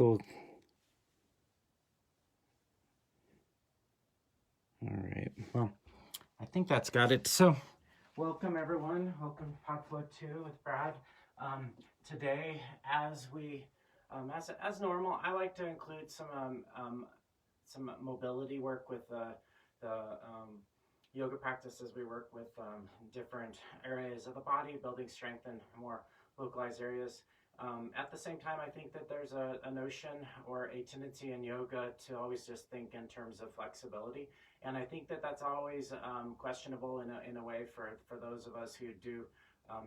cool. All right, well, I think that's got it. So welcome everyone, welcome to podFlow2 with Brad. Today, as normal, I like to include some mobility work with the yoga practices. We work with different areas of the body, building strength in more localized areas. At the same time, I think that there's a notion or a tendency in yoga to always just think in terms of flexibility. And I think that that's always questionable in a way for those of us who do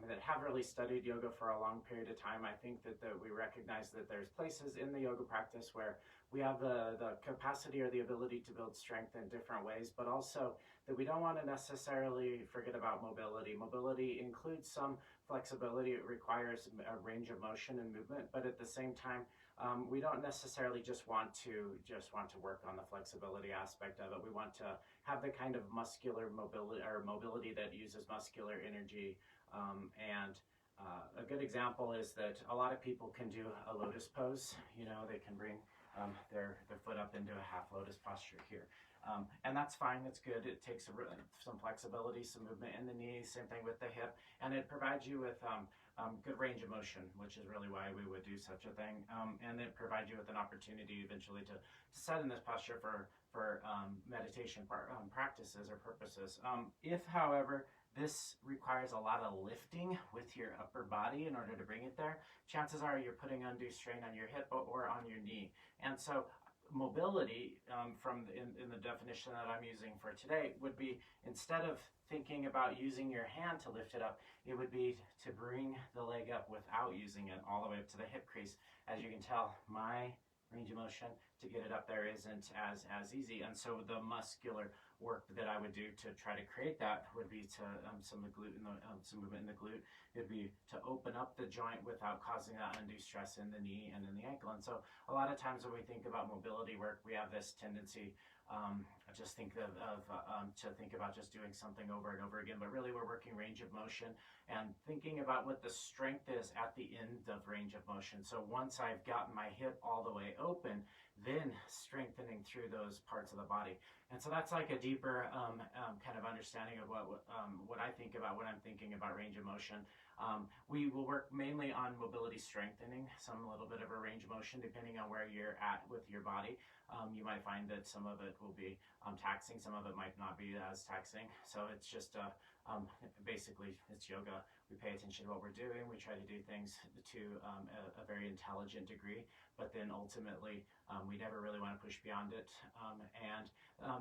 that have really studied yoga for a long period of time. I think that we recognize that there's places in the yoga practice where we have the capacity or the ability to build strength in different ways, but also that we don't want to necessarily forget about mobility. Mobility includes some flexibility. It requires a range of motion and movement, but at the same time, we don't necessarily just want to work on the flexibility aspect of it. We want to have the kind of muscular mobility that uses muscular energy. A good example is that a lot of people can do a lotus pose. You know, they can bring their foot up into a half lotus posture here. And that's fine, that's good. It takes some flexibility, some movement in the knee, same thing with the hip, and it provides you with good range of motion, which is really why we would do such a thing. And it provides you with an opportunity eventually to set in this posture for meditation practices or purposes. If, however, this requires a lot of lifting with your upper body in order to bring it there, chances are you're putting undue strain on your hip or on your knee. And so mobility, in the definition that I'm using for today, would be, instead of thinking about using your hand to lift it up, it would be to bring the leg up without using it all the way up to the hip crease. As you can tell, my range of motion to get it up there isn't as easy, and so the muscular work that I would do to try to create that would be to some movement in the glute. It'd be to open up the joint without causing that undue stress in the knee and in the ankle. And so a lot of times when we think about mobility work, we have this tendency just think to think about just doing something over and over again, but really we're working range of motion and thinking about what the strength is at the end of range of motion. So once I've gotten my hip all the way open, then strengthening through those parts of the body. And so that's like a deeper kind of understanding of what I think about when I'm thinking about range of motion. We will work mainly on mobility strengthening, a little bit of a range of motion depending on where you're at with your body. You might find that some of it will be taxing, some of it might not be as taxing. So it's just basically it's yoga. We pay attention to what we're doing. We try to do things to a very intelligent degree, but then ultimately we never really want to push beyond it.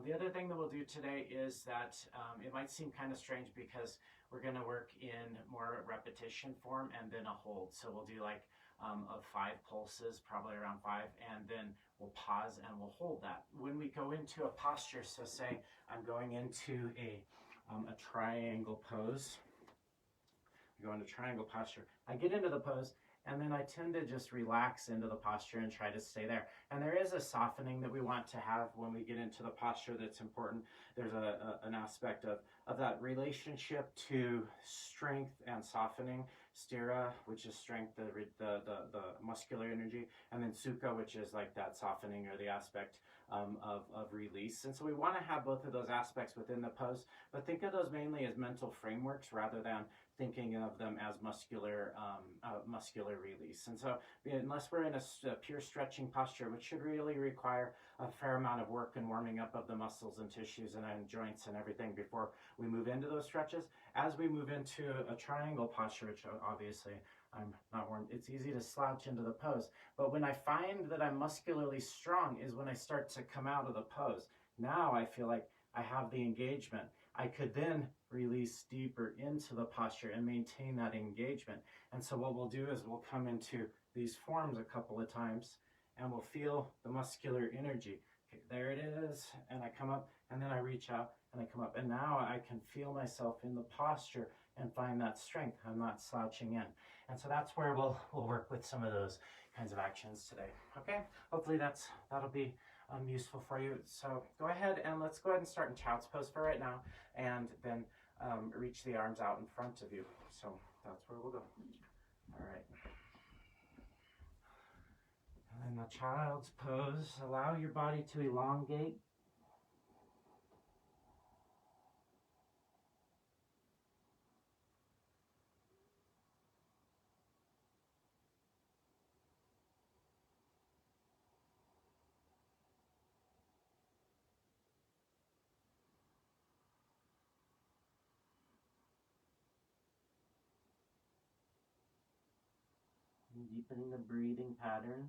The other thing that we'll do today is that it might seem kind of strange because we're going to work in more repetition form and then a hold. So we'll do like of 5 pulses, probably around 5, and then we'll pause and we'll hold that. When we go into a posture, so say I'm going into a triangle pose, I go into triangle posture, I get into the pose, and then I tend to just relax into the posture and try to stay there. And there is a softening that we want to have when we get into the posture that's important. There's an aspect of that relationship to strength and softening. Stira, which is strength, the muscular energy, and then sukha, which is like that softening or the aspect of release. And so we want to have both of those aspects within the pose, but think of those mainly as mental frameworks rather than thinking of them as muscular release. And so unless we're in a pure stretching posture, which should really require a fair amount of work and warming up of the muscles and tissues and joints and everything before we move into those stretches, as we move into a triangle posture, which obviously I'm not warm, it's easy to slouch into the pose. But when I find that I'm muscularly strong is when I start to come out of the pose. Now I feel like I have the engagement. I could then release deeper into the posture and maintain that engagement. And so what we'll do is we'll come into these forms a couple of times and we'll feel the muscular energy. Okay, there it is, and I come up, and then I reach out and I come up, and now I can feel myself in the posture and find that strength. I'm not slouching in. And so that's where we'll work with some of those kinds of actions today. Okay, hopefully that'll be useful for you. So go ahead and let's go ahead and start in child's pose for right now, and then reach the arms out in front of you. So that's where we'll go. All right. And then the child's pose. Allow your body to elongate. Deepening the breathing pattern.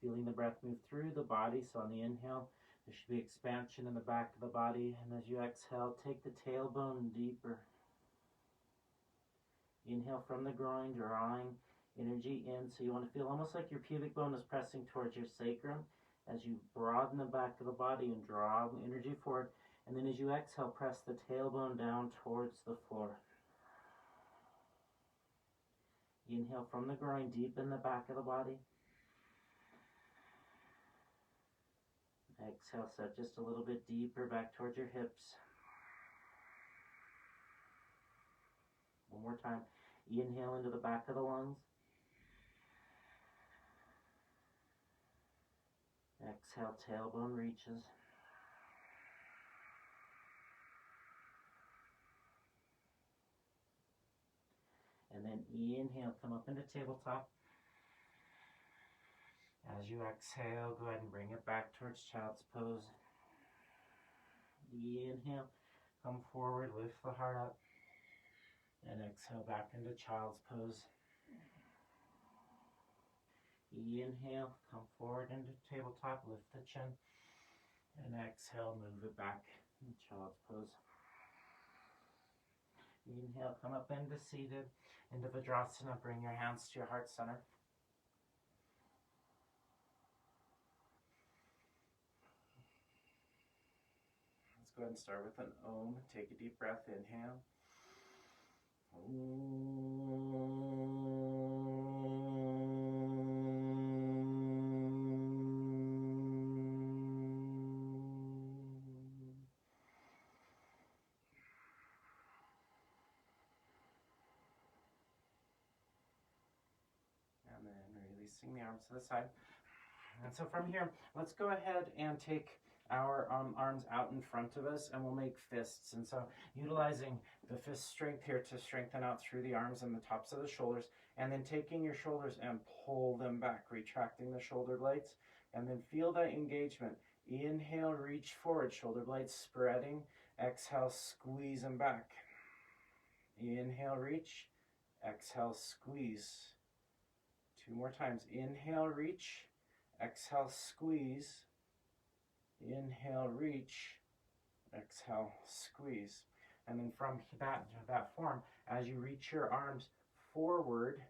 Feeling the breath move through the body. So on the inhale, there should be expansion in the back of the body. And as you exhale, take the tailbone deeper. Inhale from the groin, drawing energy in. So you want to feel almost like your pubic bone is pressing towards your sacrum as you broaden the back of the body and draw energy forward. And then as you exhale, press the tailbone down towards the floor. Inhale from the groin, deepen the back of the body. Exhale, set just a little bit deeper back towards your hips. One more time. Inhale into the back of the lungs. Exhale, tailbone reaches. And then inhale, come up into tabletop. As you exhale, go ahead and bring it back towards child's pose. Inhale, come forward, lift the heart up. And exhale back into child's pose. Inhale, come forward into tabletop, lift the chin. And exhale, move it back in child's pose. Inhale, come up into seated, into Vajrasana. Bring your hands to your heart center. Let's go ahead and start with an Om. Take a deep breath, inhale. And then releasing the arms to the side. And so from here, let's go ahead and take our arms out in front of us, and we'll make fists. And so utilizing the fist strength here to strengthen out through the arms and the tops of the shoulders, and then taking your shoulders and pull them back, retracting the shoulder blades, and then feel that engagement. Inhale, reach forward, shoulder blades spreading. Exhale, squeeze them back. Inhale, reach. Exhale, squeeze. Two more times. Inhale, reach. Exhale, squeeze. Inhale, reach. Exhale, squeeze. And then from that form, as you reach your arms forward,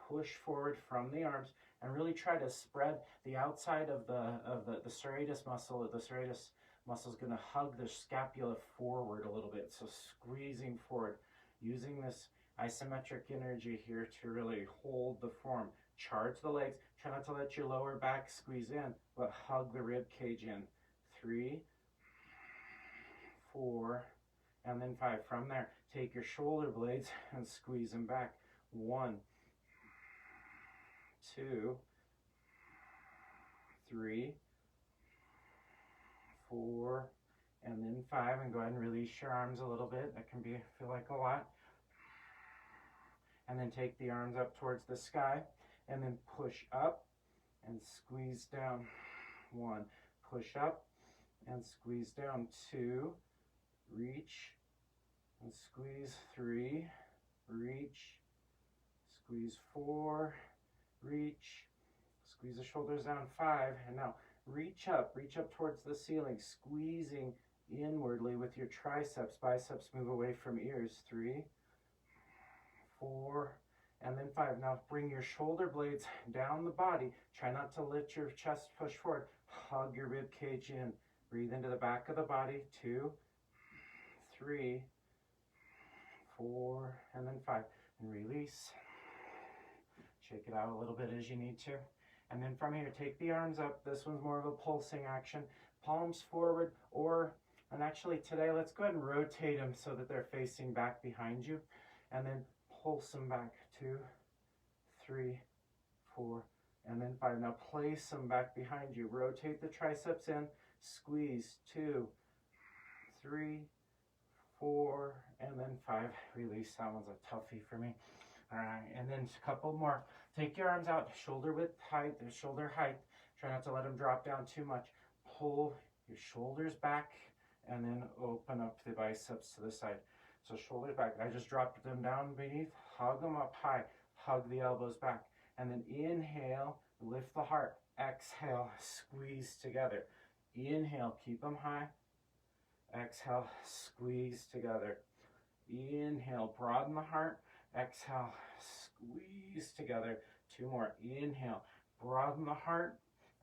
push forward from the arms, and really try to spread the outside of the serratus muscle. The serratus muscle is going to hug the scapula forward a little bit. So squeezing forward, using this isometric energy here to really hold the form. Charge the legs. Try not to let your lower back squeeze in, but hug the rib cage in. 3, 4, and then 5. From there, take your shoulder blades and squeeze them back. 1, 2, 3, 4, and then 5. And go ahead and release your arms a little bit. That can feel like a lot. And then take the arms up towards the sky, and then push up and squeeze down. 1, push up and squeeze down. 2, reach and squeeze. 3, reach, squeeze. 4, reach, squeeze the shoulders down. 5, and now reach up towards the ceiling, squeezing inwardly with your triceps. Biceps move away from ears. 3, 4, and then 5. Now bring your shoulder blades down the body. Try not to let your chest push forward. Hug your rib cage in. Breathe into the back of the body. 2, 3, 4, and then 5. And release. Shake it out a little bit as you need to. And then from here, take the arms up. This one's more of a pulsing action. palms forward, and actually today, let's go ahead and rotate them so that they're facing back behind you, and then pulse them back, 2, 3, 4, and then 5. Now place them back behind you. Rotate the triceps in, squeeze, 2, 3, 4, and then 5. Release. That one's a toughie for me. All right, and then a couple more. Take your arms out, shoulder width height, shoulder height. Try not to let them drop down too much. Pull your shoulders back, and then open up the biceps to the side. So shoulders back. I just dropped them down beneath. Hug them up high. Hug the elbows back. And then inhale, lift the heart. Exhale, squeeze together. Inhale, keep them high. Exhale, squeeze together. Inhale, broaden the heart. Exhale, squeeze together. 2 more. Inhale, broaden the heart.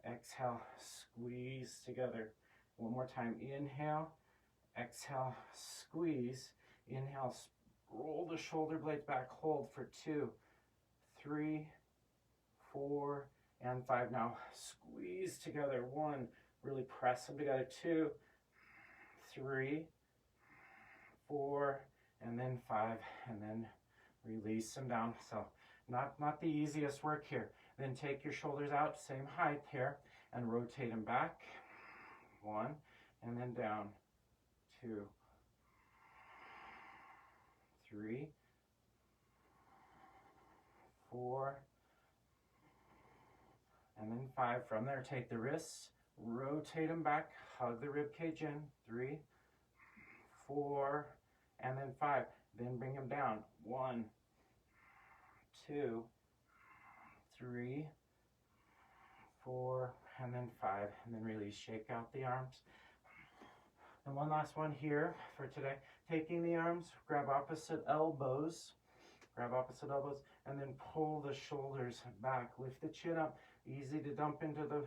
Exhale, squeeze together. 1 more time. Inhale, exhale, squeeze. Inhale, roll the shoulder blades back. Hold for 2, 3, 4, and 5. Now squeeze together. 1, really press them together. 2, 3, 4, and then 5, and then release them down. So not the easiest work here. Then take your shoulders out, same height here, and rotate them back. 1, and then down. 2, 3, 4, and then 5. From there, take the wrists, rotate them back, hug the rib cage in. 3, 4, and then 5. Then bring them down. 1, 2, 3, 4, and then 5, and then release. Shake out the arms. And one last one here for today. Taking the arms, grab opposite elbows, and then pull the shoulders back. Lift the chin up. Easy to dump into the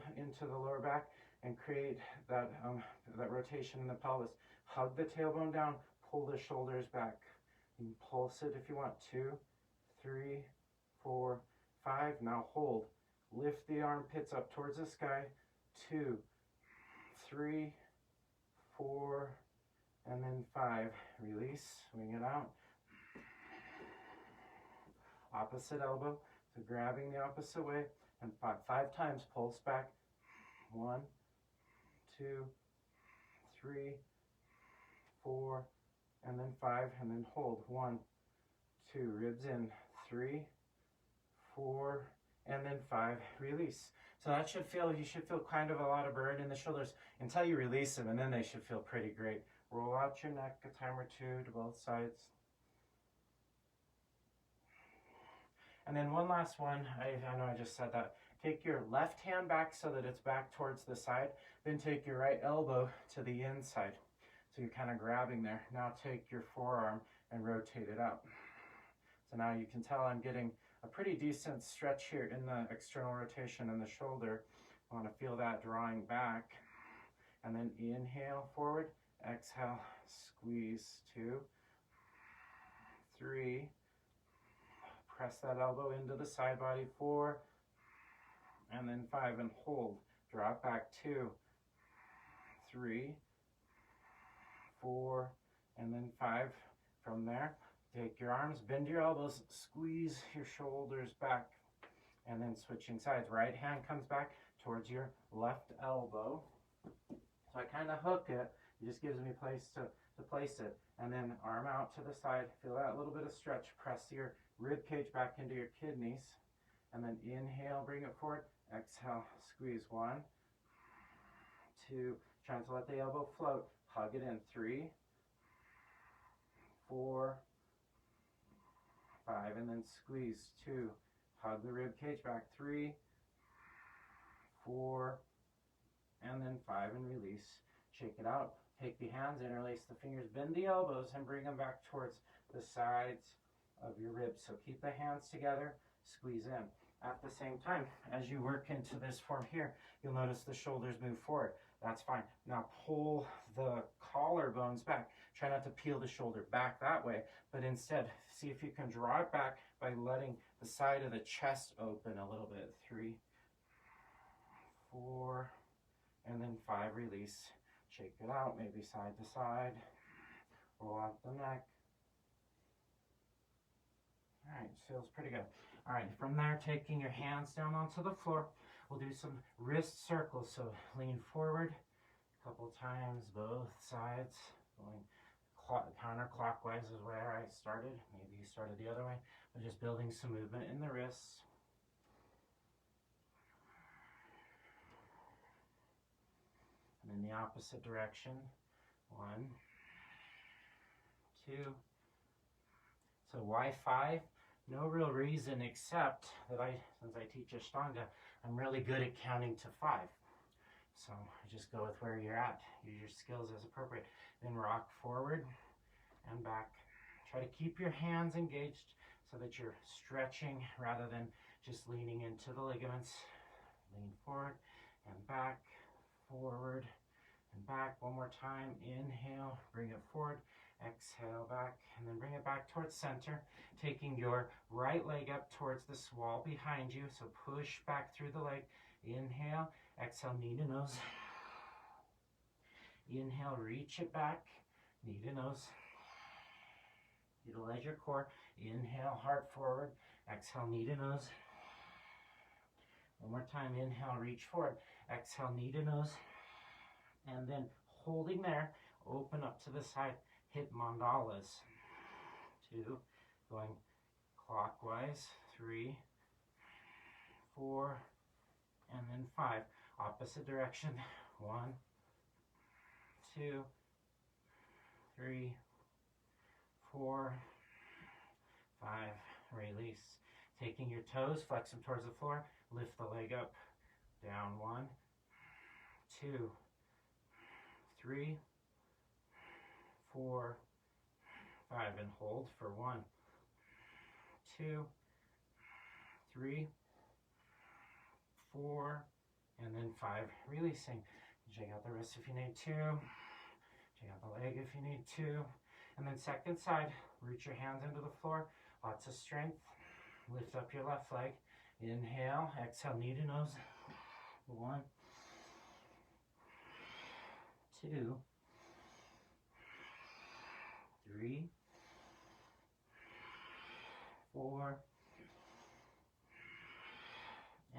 lower back and create that rotation in the pelvis. Hug the tailbone down. Pull the shoulders back. You can pulse it if you want. 2, 3, 4, 5. Now hold. Lift the armpits up towards the sky. 2, 3, 4, and then 5. Release. Swing it out. Opposite elbow. So grabbing the opposite way. And 5 times. Pulse back. 1, 2, 3, 4, and then 5, and then hold. 1, 2. Ribs in. 3, 4, and then 5. Release. So that you should feel kind of a lot of burn in the shoulders until you release them, and then they should feel pretty great. Roll out your neck a time or 2 to both sides. And then one last one, I know I just said that. Take your left hand back so that it's back towards the side. Then take your right elbow to the inside. So you're kind of grabbing there. Now take your forearm and rotate it out. So now you can tell I'm getting a pretty decent stretch here in the external rotation in the shoulder. I want to feel that drawing back. And then inhale forward, exhale, squeeze. 2, 3, press that elbow into the side body. 4, and then 5, and hold. Drop back. 2, 3, 4, and then 5. From there, take your arms, bend your elbows, squeeze your shoulders back, and then switching sides. Right hand comes back towards your left elbow. So I kind of hook it. It just gives me place to place it. And then arm out to the side. Feel that little bit of stretch. Press your rib cage back into your kidneys. And then inhale, bring it forward. Exhale, squeeze. 1, 2. Trying to let the elbow float. Hug it in. 3, 4, 5, and then squeeze. 2. Hug the rib cage back. 3, 4, and then 5, and release. Shake it out. Take the hands, interlace the fingers, bend the elbows, and bring them back towards the sides of your ribs. So keep the hands together, squeeze in. At the same time, as you work into this form here, you'll notice the shoulders move forward. That's fine. Now pull the collarbones back. Try not to peel the shoulder back that way, but instead see if you can draw it back by letting the side of the chest open a little bit. 3, 4, and then then 5, release. Shake it out, maybe side to side. Roll out the neck. All right, feels pretty good. All right, from there, taking your hands down onto the floor, we'll do some wrist circles. So lean forward a couple times, both sides, going counterclockwise is where I started. Maybe you started the other way, but just building some movement in the wrists. And in the opposite direction, 1, 2. So why 5? No real reason except that since I teach Ashtanga, I'm really good at counting to 5. So just go with where you're at. Use your skills as appropriate. Then rock forward and back. Try to keep your hands engaged so that you're stretching rather than just leaning into the ligaments. Lean forward and back, forward and back. One more time. Inhale, bring it forward. Exhale, back, and then bring it back towards center, taking your right leg up towards this wall behind you. So push back through the leg. Inhale, exhale, knee to nose. Inhale, reach it back, knee to nose. Utilize your core. Inhale, heart forward. Exhale, knee to nose. One more time. Inhale, reach forward. Exhale, knee to nose. And then holding there, open up to the side. Hit mandalas. 2, going clockwise. 3, 4, and then 5. Opposite direction. 1, 2, 3, 4, 5. Release. Taking your toes, flex them towards the floor. Lift the leg up. Down. 1, 2, 3, 4, 5, and hold for 1, 2, 3, 4, and then 5. Releasing. Shake out the wrist if you need to. Shake out the leg if you need to. And then second side, root your hands into the floor. Lots of strength. Lift up your left leg. Inhale, exhale, knee to nose. 1, 2, 3, 4,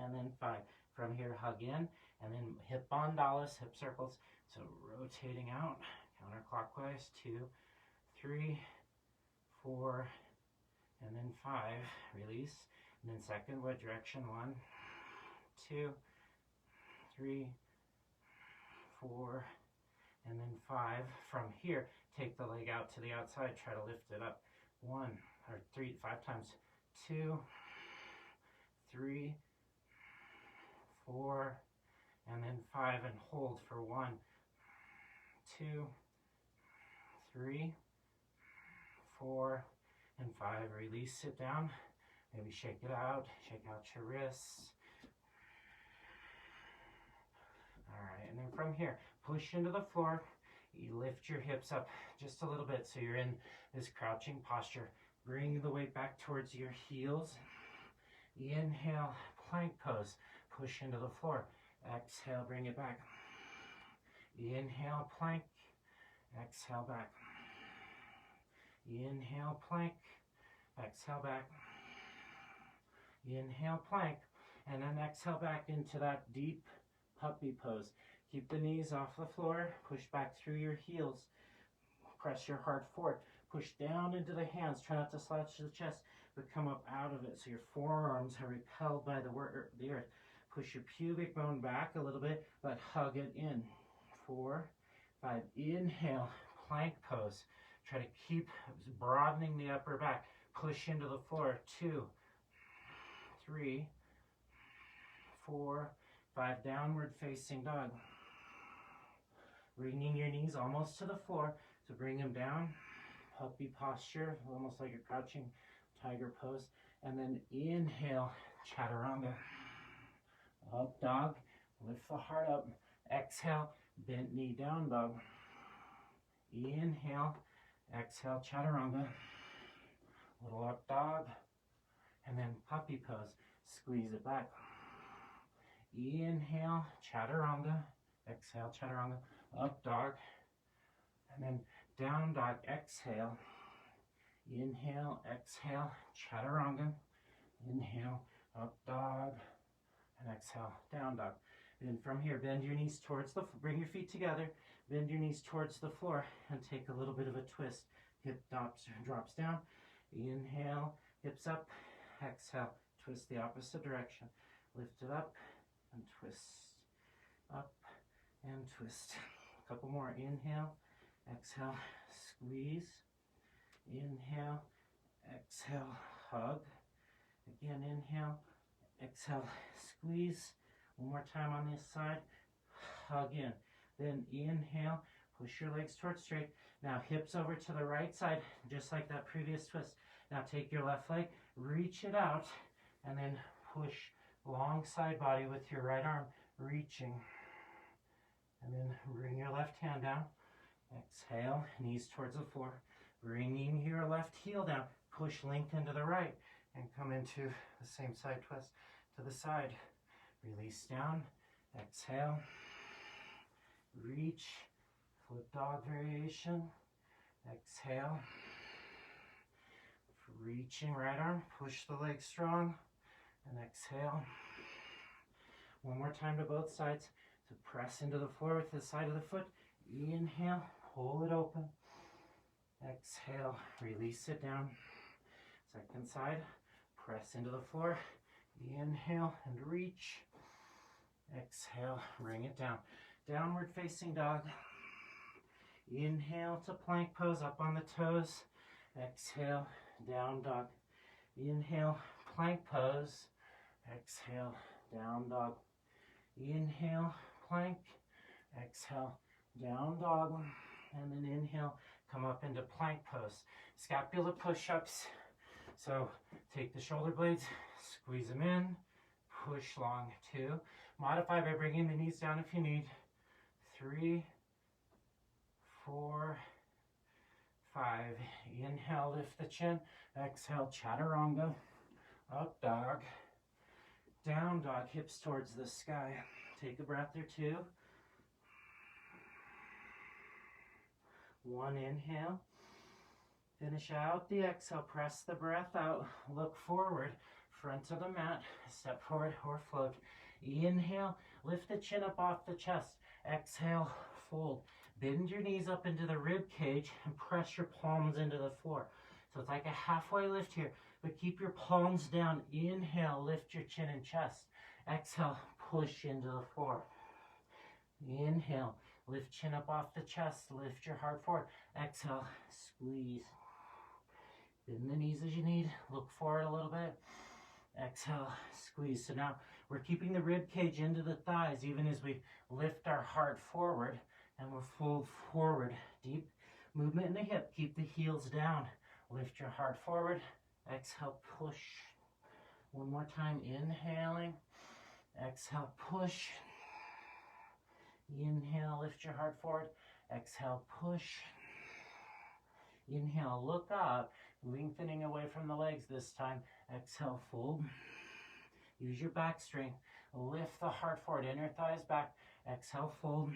and then 5. From here, hug in, and then hip mandalas, hip circles. So rotating out, counterclockwise, 2, 3, 4, and then 5. Release. And then second, what direction? 1, 2, 3, 4, and then 5. From here, take the leg out to the outside. Try to lift it up. 1 or 3, 5 times. 2, 3, 4, and then 5, and hold for 1, 2, 3, 4, and 5. Release, sit down. Maybe shake it out. Shake out your wrists. All right, and then from here, push into the floor. You lift your hips up just a little bit so you're in this crouching posture. Bring the weight back towards your heels. Inhale, plank pose. Push into the floor. Exhale, bring it back. Inhale, plank. Exhale, back. Inhale, plank. Exhale, back. Inhale, plank. And then exhale back into that deep puppy pose. Keep the knees off the floor. Push back through your heels. Press your heart forward. Push down into the hands. Try not to slouch to the chest, but come up out of it so your forearms are repelled by the earth. Push your pubic bone back a little bit, but hug it in. 4, 5. Inhale, plank pose. Try to keep broadening the upper back. Push into the floor. 2, 3, 4, 5. Downward facing dog. Bringing your knees almost to the floor. So bring them down. Puppy posture, almost like a crouching tiger pose. And then inhale, chaturanga. Up dog. Lift the heart up. Exhale, bent knee down dog. Inhale, exhale, chaturanga. Little up dog. And then puppy pose. Squeeze it back. Inhale, chaturanga. exhale, chaturanga, up dog, and then down dog, exhale, inhale, exhale, chaturanga, inhale, up dog, and exhale, down dog. Then from here, bend your knees towards the, bring your feet together, bend your knees towards the floor, and take a little bit of a twist. Hip drops down, inhale, hips up, exhale, twist the opposite direction. Lift it up and twist, up and twist. A couple more, inhale, exhale, squeeze, inhale, exhale, hug. Again, inhale, exhale, squeeze. One more time on this side, hug in. Then inhale, push your legs towards straight. Now hips over to the right side, just like that previous twist. Now take your left leg, reach it out, and then push long side body with your right arm, reaching. And then bring your left hand down. Exhale, knees towards the floor. Bringing your left heel down, push lengthen to the right, and come into the same side twist to the side. Release down, exhale, reach, flip dog variation, exhale, reaching right arm, push the leg strong, and exhale. One more time to both sides, to press into the floor with the side of the foot, inhale, pull it open, exhale, release it down, second side, press into the floor, inhale and reach, exhale, bring it down, downward facing dog, inhale to plank pose, up on the toes, exhale, down dog, inhale, plank pose, exhale, down dog, inhale, plank, exhale, down dog, and then inhale, come up into plank pose, scapula push-ups. So take the shoulder blades, squeeze them in, push long, 2. Modify by bringing the knees down if you need. 3, 4, 5. Inhale, lift the chin. Exhale, chaturanga. Up dog. Down dog, hips towards the sky. Take a breath or 2. 1 inhale. Finish out the exhale, press the breath out, look forward, front of the mat, step forward or float. Inhale, lift the chin up off the chest. Exhale, fold. Bend your knees up into the rib cage and press your palms into the floor. So it's like a halfway lift here, but keep your palms down. Inhale, lift your chin and chest. Exhale, push into the floor. Inhale, lift chin up off the chest, lift your heart forward. Exhale, squeeze. Bend the knees as you need, look forward a little bit. Exhale, squeeze. So now we're keeping the rib cage into the thighs even as we lift our heart forward, and we'll fold forward. Deep movement in the hip, keep the heels down. Lift your heart forward, exhale, push. One more time, inhaling, exhale, push. Inhale, lift your heart forward, exhale, push. Inhale, look up, lengthening away from the legs this time. Exhale, fold. Use your back strength. Lift the heart forward, inner thighs back. Exhale, fold.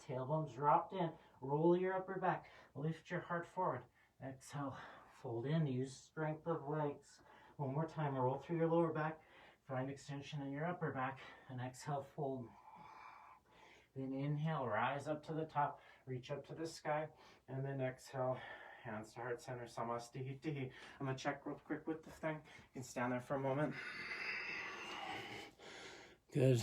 Tailbones dropped in. Roll your upper back. Lift your heart forward. Exhale, fold in. Use strength of legs. One more time, roll through your lower back. Find extension in your upper back. And exhale, fold. Then inhale, rise up to the top. Reach up to the sky. And then exhale, hands to heart center, namaste. I'm going to check real quick with the thing. You can stand there for a moment. Good.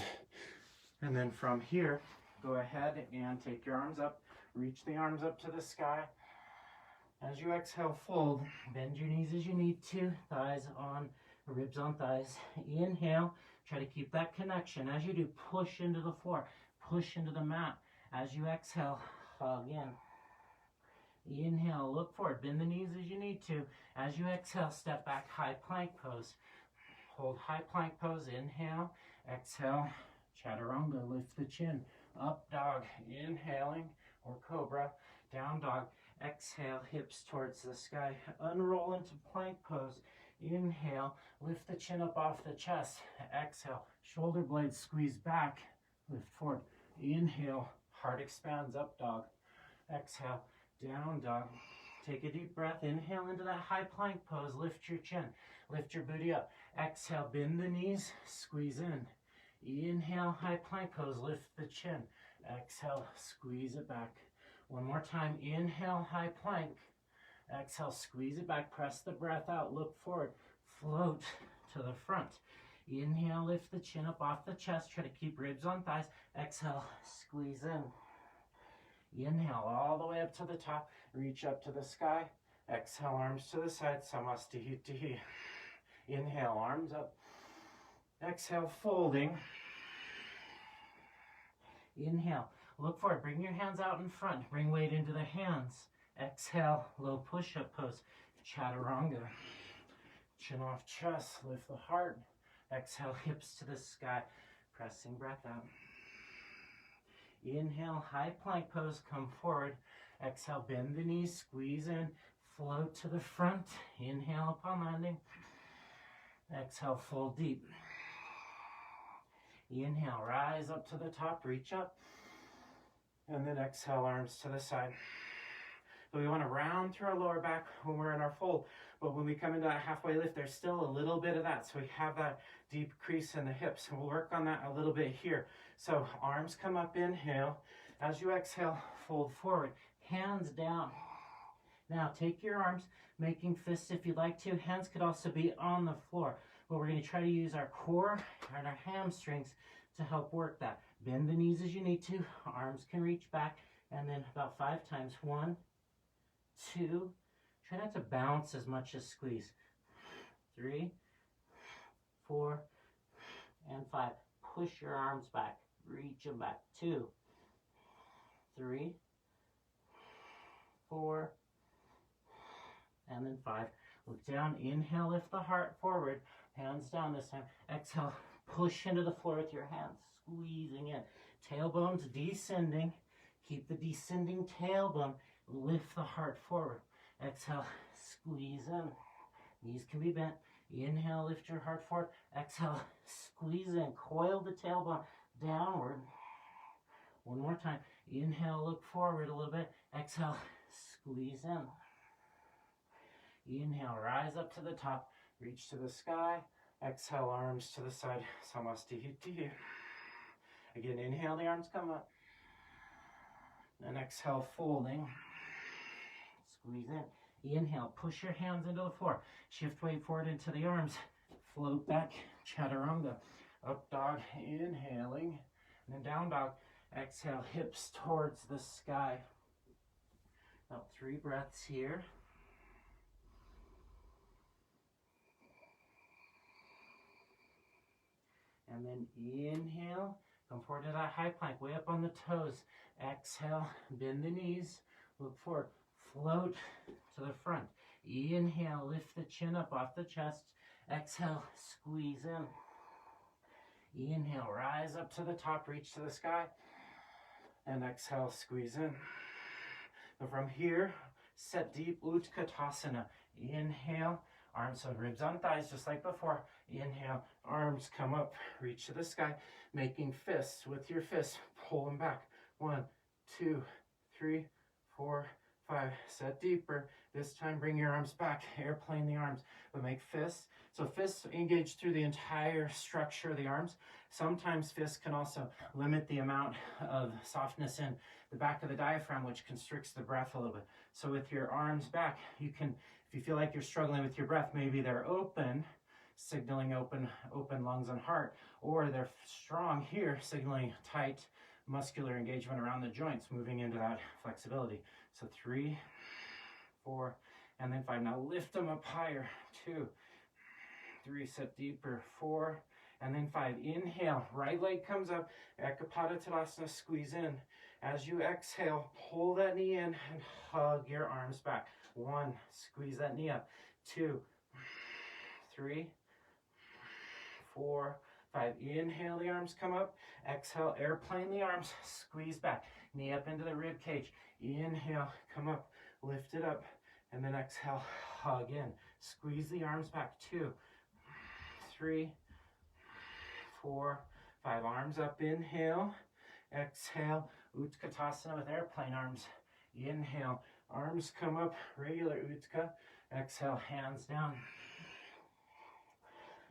And then from here, go ahead and take your arms up. Reach the arms up to the sky. As you exhale, fold. Bend your knees as you need to. Thighs on, ribs on thighs. Inhale. Try to keep that connection. As you do, push into the floor. Push into the mat. As you exhale, hug in. Inhale, look forward. Bend the knees as you need to. As you exhale, step back, high plank pose. Hold high plank pose. Inhale. Exhale. Chaturanga. Lift the chin. Up dog. Inhaling. Or cobra. Down dog. Exhale. Hips towards the sky. Unroll into plank pose. Inhale. Lift the chin up off the chest. Exhale. Shoulder blades squeeze back. Lift forward. Inhale, heart expands, up dog. Exhale, down dog. Take a deep breath. Inhale into that high plank pose. Lift your chin. Lift your booty up. Exhale, bend the knees. Squeeze in. Inhale, high plank pose. Lift the chin. Exhale, squeeze it back. One more time. Inhale, high plank. Exhale, squeeze it back. Press the breath out. Look forward. Float to the front. Inhale, lift the chin up off the chest. Try to keep ribs on thighs. Exhale, squeeze in. Inhale all the way up to the top. Reach up to the sky. Exhale, arms to the side. Namaste. Inhale, arms up. Exhale, folding. Inhale, look forward. Bring your hands out in front. Bring weight into the hands. Exhale, low push-up pose. Chaturanga. Chin off chest. Lift the heart. Exhale, hips to the sky. Pressing breath out. Inhale, high plank pose, come forward. Exhale, bend the knees, squeeze in, float to the front. Inhale upon landing. Exhale, fold deep. Inhale, rise up to the top, reach up. And then exhale, arms to the side. So we want to round through our lower back when we're in our fold. But when we come into that halfway lift, there's still a little bit of that. So we have that deep crease in the hips. And we'll work on that a little bit here. So arms come up, inhale. As you exhale, fold forward. Hands down. Now take your arms, making fists if you'd like to. Hands could also be on the floor. But we're going to try to use our core and our hamstrings to help work that. Bend the knees as you need to. Arms can reach back. And then about 5 times. 1, 2. Try not to bounce as much as squeeze. 3, 4, and 5. Push your arms back. Reach them back. 2, 3, 4, and then 5. Look down. Inhale, lift the heart forward. Hands down this time. Exhale, push into the floor with your hands. Squeezing in. Tailbones descending. Keep the descending tailbone. Lift the heart forward. Exhale, squeeze in. Knees can be bent. Inhale, lift your heart forward. Exhale, squeeze in. Coil the tailbone downward. One more time. Inhale, look forward a little bit. Exhale, squeeze in. Inhale, rise up to the top. Reach to the sky. Exhale, arms to the side. Namaste. Again, inhale, the arms come up. And exhale, folding. Squeeze in. Inhale, push your hands into the floor. Shift weight forward into the arms. Float back, chaturanga. Up dog, inhaling. And then down dog. Exhale, hips towards the sky. About 3 breaths here. And then inhale. Come forward to that high plank, way up on the toes. Exhale, bend the knees. Look forward. Float to the front. Inhale, lift the chin up off the chest. Exhale, squeeze in. Inhale, rise up to the top, reach to the sky. And exhale, squeeze in. So from here, set deep, Utkatasana. Inhale, arms so ribs on thighs, just like before. Inhale, arms come up, reach to the sky, making fists with your fists. Pull them back. 1, 2, 3, 4, 5. Set deeper. This time bring your arms back. Airplane the arms. But make fists. So fists engage through the entire structure of the arms. Sometimes fists can also limit the amount of softness in the back of the diaphragm, which constricts the breath a little bit. So with your arms back, you can, if you feel like you're struggling with your breath, maybe they're open, signaling open lungs and heart, or they're strong here, signaling tight muscular engagement around the joints, moving into that flexibility. So 3, 4, and then 5. Now lift them up higher. 2, 3, set deeper. 4, and then 5. Inhale, right leg comes up. Ekapada squeeze in. As you exhale, pull that knee in and hug your arms back. 1, squeeze that knee up. 2, 3, 4, 5. Inhale, the arms come up. Exhale, airplane the arms. Squeeze back. Knee up into the rib cage. Inhale, come up. Lift it up. And then exhale, hug in. Squeeze the arms back. 2, 3, 4, 5. Arms up. Inhale. Exhale, Utkatasana with airplane arms. Inhale, arms come up, regular Utka. Exhale, hands down.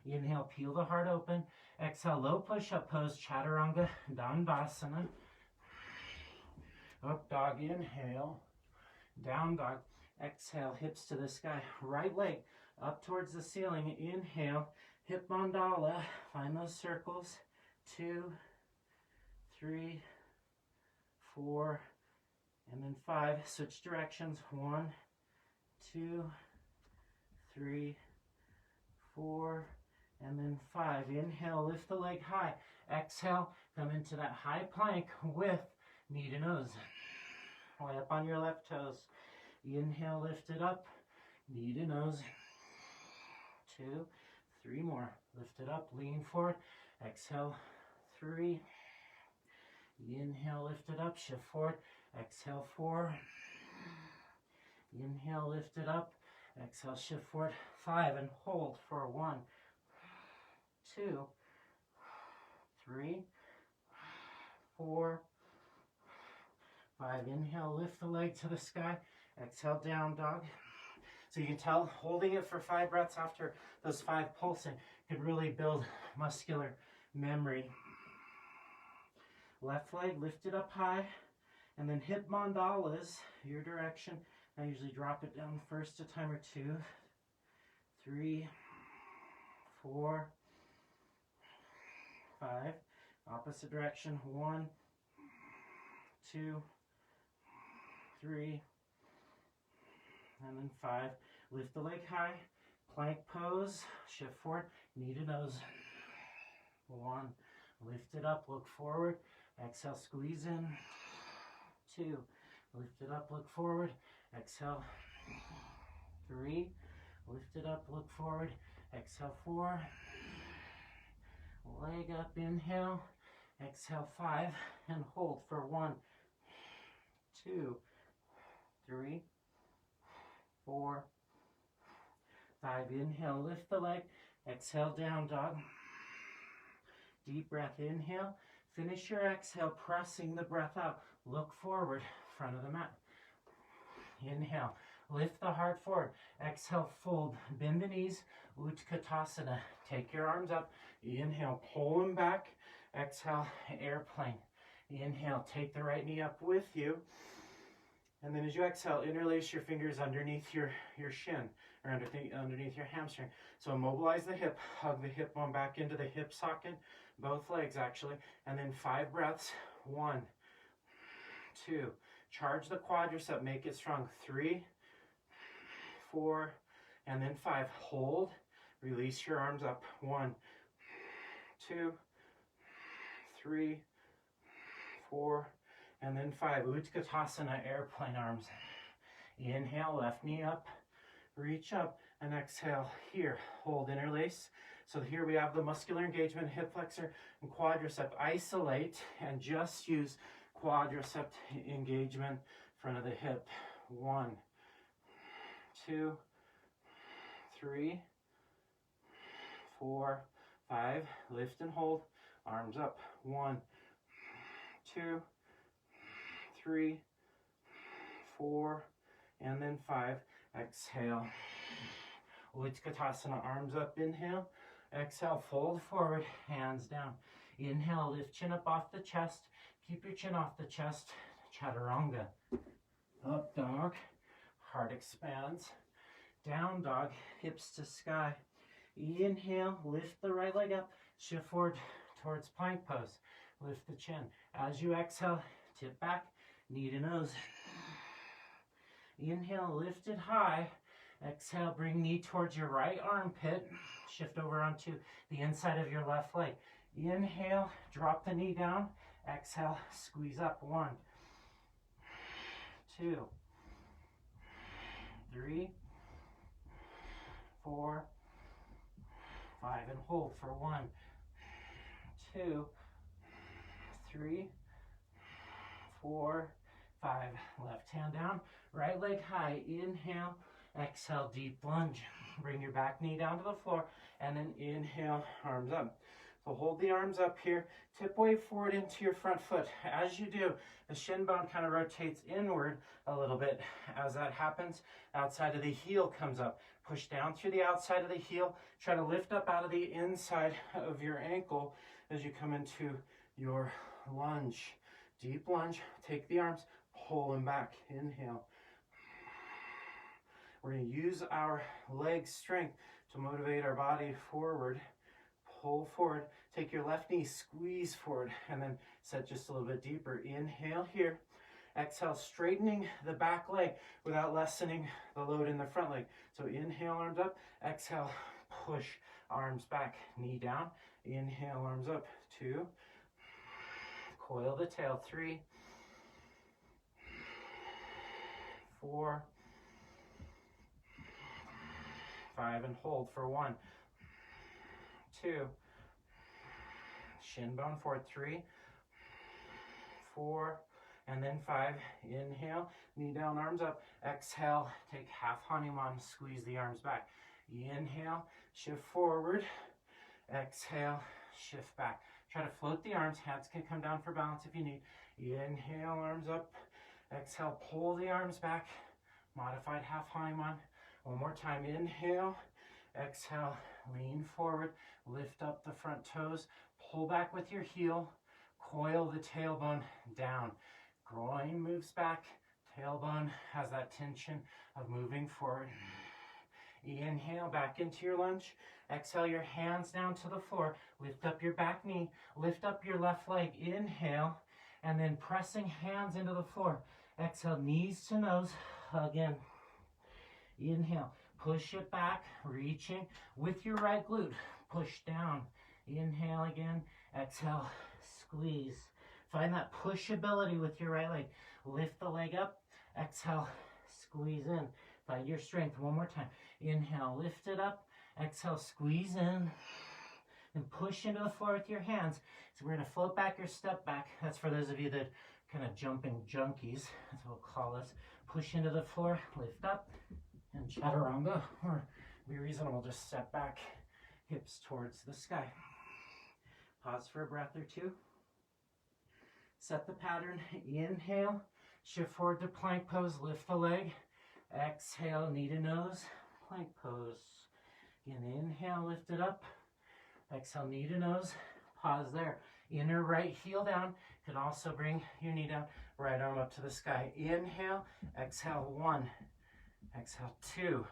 Inhale, peel the heart open. Exhale, low push-up pose, Chaturanga Dandasana. Up dog, inhale. Down dog. Exhale, hips to the sky. Right leg up towards the ceiling. Inhale, hip mandala. Find those circles. 2, 3, 4, and then 5. Switch directions. 1, 2, 3, 4, and then 5. Inhale, lift the leg high. Exhale, come into that high plank with knee to nose. Way up on your left toes. Inhale, lift it up. Knee to nose. 2, 3 more. Lift it up, lean forward. Exhale, 3. Inhale, lift it up, shift forward. Exhale, 4. Inhale, lift it up. Exhale, shift forward. 5, and hold for 1, 2, 3, 4, 5. Inhale, lift the leg to the sky. Exhale, down dog. So you can tell holding it for 5 breaths after those 5 pulsing could really build muscular memory. Left leg lifted up high, and then hip mandalas, your direction. I usually drop it down first a time or 2, 3, 4, 5. Opposite direction. 1, 2, 3, and then 5. Lift the leg high, plank pose, shift forward, knee to nose. 1, lift it up, look forward. Exhale, squeeze in. 2, lift it up, look forward. Exhale. 3, lift it up, look forward. Exhale, 4. Leg up, inhale. Exhale, 5, and hold for 1, 2, 3, 4, 5. Inhale, lift the leg. Exhale, down dog. Deep breath, inhale. Finish your exhale, pressing the breath out. Look forward, front of the mat. Inhale, lift the heart forward. Exhale, fold, bend the knees, Utkatasana. Take your arms up. Inhale, pull them back. Exhale, airplane. Inhale, take the right knee up with you. And then as you exhale, interlace your fingers underneath your shin, or underneath your hamstring. So immobilize the hip, hug the hip bone back into the hip socket, both legs actually, and then 5 breaths. 1, 2, charge the quadricep, make it strong. 3, 4, and then 5. Hold, release your arms up. 1, 2, 3, 4, and then 5. Utkatasana, airplane arms. Inhale, left knee up, reach up, and exhale here. Hold, interlace. So here we have the muscular engagement, hip flexor and quadricep. Isolate and just use quadricep engagement, front of the hip. 1, 2, 3, 4, 5. Lift and hold. Arms up. 1, 2, 3, 4, and then 5. Exhale. Utkatasana, arms up, inhale. Exhale, fold forward, hands down. Inhale, lift chin up off the chest. Keep your chin off the chest. Chaturanga. Up dog, heart expands. Down dog, hips to sky. Inhale, lift the right leg up. Shift forward towards plank pose. Lift the chin. As you exhale, tip back, knee to nose. Inhale, lift it high. Exhale, bring knee towards your right armpit. Shift over onto the inside of your left leg. Inhale, drop the knee down. Exhale, squeeze up. 1, 2, 3, 4, 5, and hold for 1, 2, 3, 4, 5. Left hand down, right leg high. Inhale, exhale, deep lunge. Bring your back knee down to the floor, and then inhale, arms up. So hold the arms up here, tip weight forward into your front foot. As you do, the shin bone kind of rotates inward a little bit. As that happens, outside of the heel comes up. Push down through the outside of the heel. Try to lift up out of the inside of your ankle as you come into your lunge. Deep lunge. Take the arms, pull them back. Inhale. We're going to use our leg strength to motivate our body forward. Pull forward. Take your left knee, squeeze forward, and then set just a little bit deeper. Inhale here. Exhale, straightening the back leg without lessening the load in the front leg. So inhale, arms up. Exhale, push arms back, knee down. Inhale, arms up. 2. Coil the tail. 3. 4. 5, and hold for 1. 2. Shin bone forward. 3. 4. And then 5, inhale, knee down, arms up. Exhale, take half Hanuman, squeeze the arms back. Inhale, shift forward. Exhale, shift back. Try to float the arms. Hands can come down for balance if you need. Inhale, arms up. Exhale, pull the arms back. Modified half Hanuman. One more time, inhale. Exhale, lean forward. Lift up the front toes. Pull back with your heel. Coil the tailbone down. Groin moves back, tailbone has that tension of moving forward. Inhale, back into your lunge. Exhale, your hands down to the floor. Lift up your back knee. Lift up your left leg. Inhale, and then pressing hands into the floor. Exhale, knees to nose. Again. Inhale, push it back, reaching with your right glute. Push down. Inhale again. Exhale, squeeze. Find that pushability with your right leg. Lift the leg up. Exhale, squeeze in. Find your strength. One more time. Inhale, lift it up. Exhale, squeeze in. And push into the floor with your hands. So we're going to float back or step back. That's for those of you that kind of jumping junkies. That's what we'll call us. Push into the floor, lift up, and chaturanga. Or be reasonable, just step back, hips towards the sky. Pause for a breath or two. Set the pattern. Inhale, shift forward to plank pose, lift the leg. Exhale, knee to nose, plank pose. Again, inhale, lift it up. Exhale, knee to nose, pause there. Inner right heel down. Can also bring your knee down, right arm up to the sky. Inhale, exhale 1, exhale 2,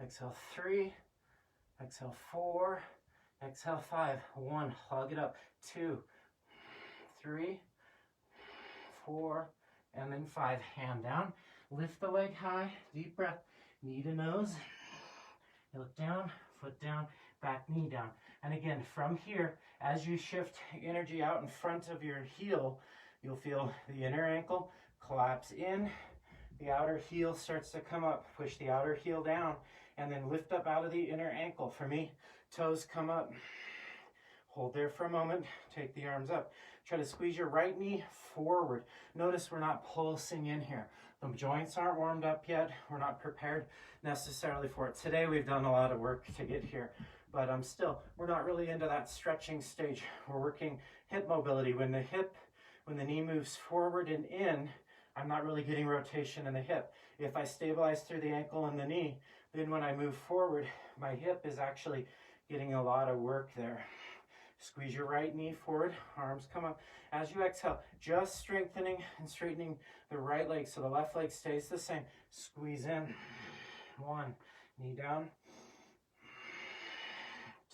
exhale 3, exhale 4, exhale 5. 1, hug it up. 2, 3, 4, and then 5. Hand down. Lift the leg high. Deep breath. Knee to nose. Look down, foot down, back knee down. And again, from here, as you shift energy out in front of your heel, you'll feel the inner ankle collapse in. The outer heel starts to come up. Push the outer heel down and then lift up out of the inner ankle. For me, toes come up. Hold there for a moment. Take the arms up. Try to squeeze your right knee forward. Notice we're not pulsing in here. The joints aren't warmed up yet. We're not prepared necessarily for it. Today we've done a lot of work to get here, but we're not really into that stretching stage. We're working hip mobility. When the knee moves forward and in, I'm not really getting rotation in the hip. If I stabilize through the ankle and the knee, then when I move forward, my hip is actually getting a lot of work there. Squeeze your right knee forward, arms come up. As you exhale, just strengthening and straightening the right leg so the left leg stays the same. Squeeze in. 1, knee down.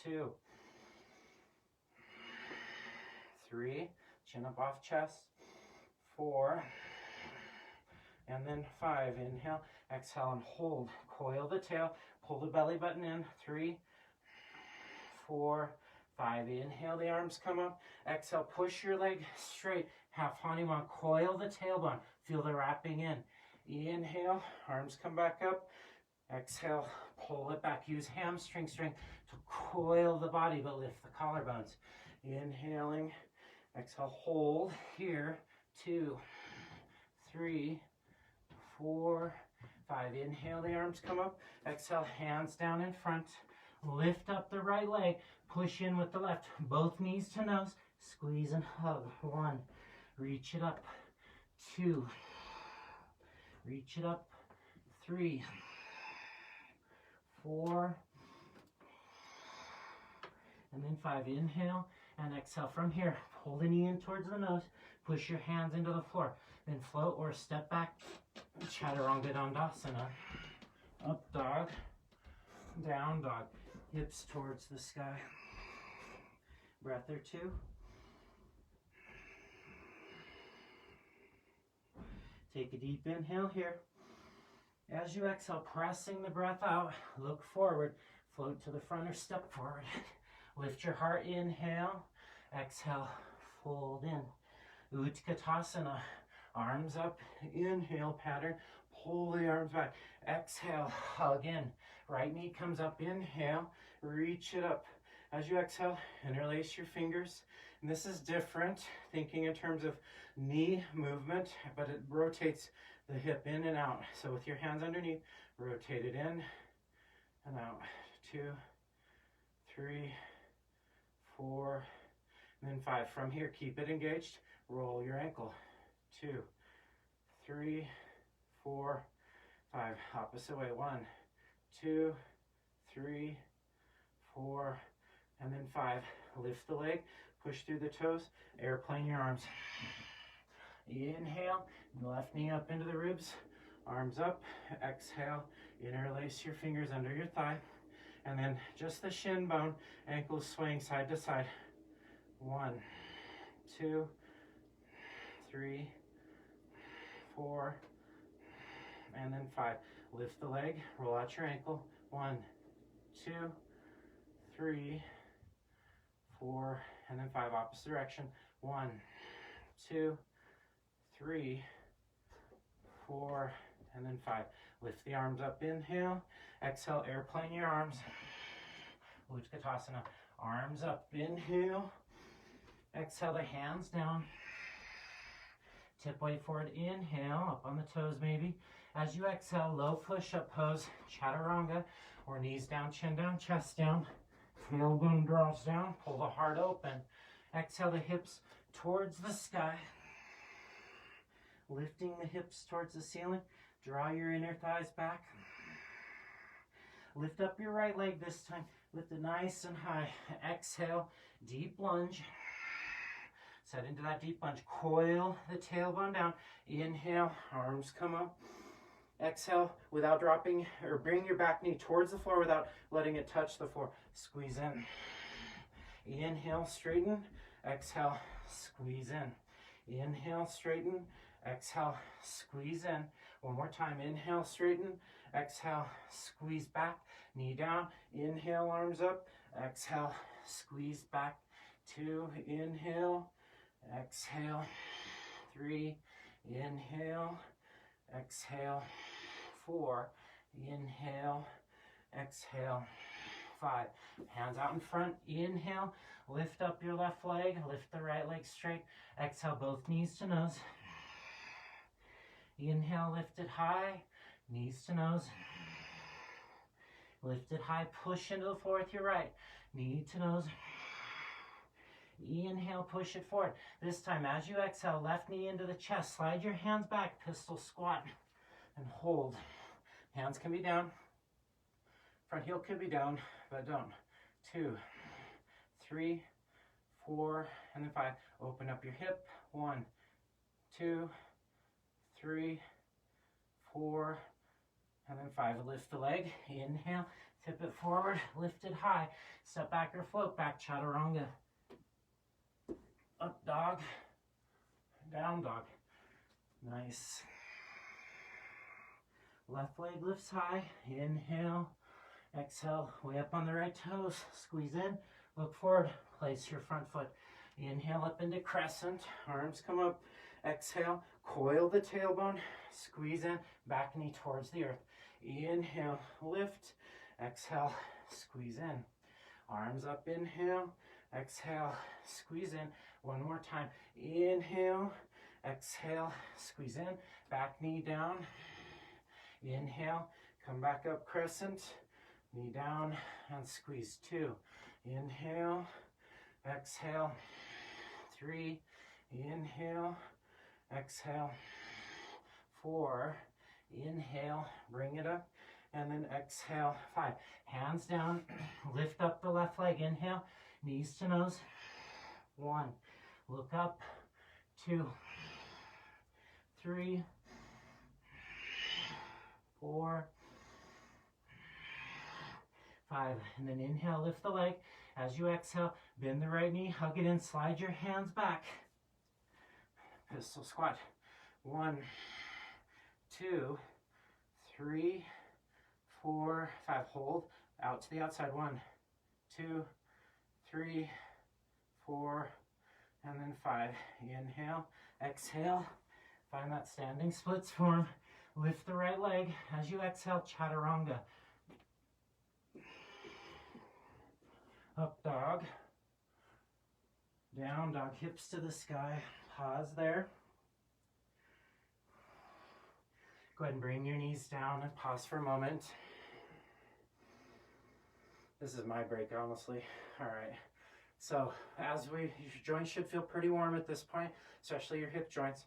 2, 3, chin up off chest. 4, and then 5. Inhale, exhale, and hold. Coil the tail, pull the belly button in. 3, 4, 5. Inhale, the arms come up. Exhale, push your leg straight. Half Hanuman. Coil the tailbone. Feel the wrapping in. Inhale, arms come back up. Exhale, pull it back. Use hamstring strength to coil the body, but lift the collarbones. Inhaling. Exhale, hold here. 2, 3, 4, 5. Inhale, the arms come up. Exhale, hands down in front. Lift up the right leg, push in with the left, both knees to nose, squeeze and hug. 1, reach it up. 2, reach it up. 3, 4, and then 5. Inhale and exhale from here. Pull the knee in towards the nose, push your hands into the floor, then float or step back, chaturanga dandasana. Up dog, down dog, hips towards the sky. Breath or 2. Take a deep inhale here. As you exhale, pressing the breath out, look forward, float to the front or step forward. Lift your heart, inhale, exhale, fold in. Utkatasana, arms up, inhale pattern, pull the arms back. Exhale, hug in. Right knee comes up, inhale, reach it up. As you exhale, interlace your fingers. And this is different, thinking in terms of knee movement, but it rotates the hip in and out. So with your hands underneath, rotate it in and out. 2, 3, 4, and then 5. From here, keep it engaged. Roll your ankle. 2, 3, 4, 5. Opposite way. 1, 2, 3, 4, and then 5. Lift the leg, push through the toes, airplane your arms. Inhale, left knee up into the ribs, arms up. Exhale, interlace your fingers under your thigh, and then just the shin bone, ankles swaying side to side. 1, 2, 3, 4, and then 5. Lift the leg, roll out your ankle. 1, 2, 3, 4, and then 5. Opposite direction. 1, 2, 3, 4, and then 5. Lift the arms up, inhale. Exhale, airplane your arms. Utkatasana, arms up, inhale. Exhale, the hands down. Tip weight forward, inhale, up on the toes maybe. As you exhale, low push-up pose, chaturanga, or knees down, chin down, chest down. Tailbone draws down, pull the heart open. Exhale the hips towards the sky. Lifting the hips towards the ceiling. Draw your inner thighs back. Lift up your right leg this time. Lift it nice and high. Exhale, deep lunge. Set into that deep lunge. Coil the tailbone down. Inhale, arms come up. Exhale, without dropping, or bring your back knee towards the floor without letting it touch the floor. Squeeze in. Inhale, straighten. Exhale, squeeze in. Inhale, straighten. Exhale, squeeze in. One more time. Inhale, straighten. Exhale, squeeze back. Knee down. Inhale, arms up. Exhale, squeeze back. 2, inhale. Exhale. 3, inhale. Exhale. 4, inhale. Exhale. 5. Hands out in front. Inhale. Lift up your left leg. Lift the right leg straight. Exhale, both knees to nose. Inhale, lift it high. Knees to nose. Lift it high. Push into the floor with your right. Knee to nose. Inhale, push it forward. This time, as you exhale, left knee into the chest. Slide your hands back. Pistol squat. And hold. Hands can be down. Front heel could be down, but don't. 2, 3, 4, and then 5. Open up your hip. 1, 2, 3, 4, and then 5. Lift the leg. Inhale. Tip it forward. Lift it high. Step back or float back. Chaturanga. Up dog. Down dog. Nice. Left leg lifts high. Inhale. Exhale. Way up on the right toes. Squeeze in. Look forward. Place your front foot. Inhale up into crescent. Arms come up. Exhale. Coil the tailbone. Squeeze in. Back knee towards the earth. Inhale. Lift. Exhale. Squeeze in. Arms up. Inhale. Exhale. Squeeze in. One more time. Inhale. Exhale. Squeeze in. Back knee down. Inhale. Come back up crescent. knee down, and squeeze. 2, inhale, exhale, 3, inhale, exhale, 4, inhale, bring it up, and then exhale, 5. Hands down, lift up the left leg, inhale, knees to nose, 1, look up, 2, 3, 4, 5, and then inhale, lift the leg. As you exhale, bend the right knee, hug it in, slide your hands back. Pistol squat. 1, 2, 3, 4, 5. Hold out to the outside. 1, 2, 3, 4, and then 5. Inhale, exhale. Find that standing splits form. Lift the right leg. As you exhale, chaturanga. Up dog. Down dog, hips to the sky. Pause there. Go ahead and bring your knees down and pause for a moment. This is my break, honestly. All right. So your joints should feel pretty warm at this point, especially your hip joints.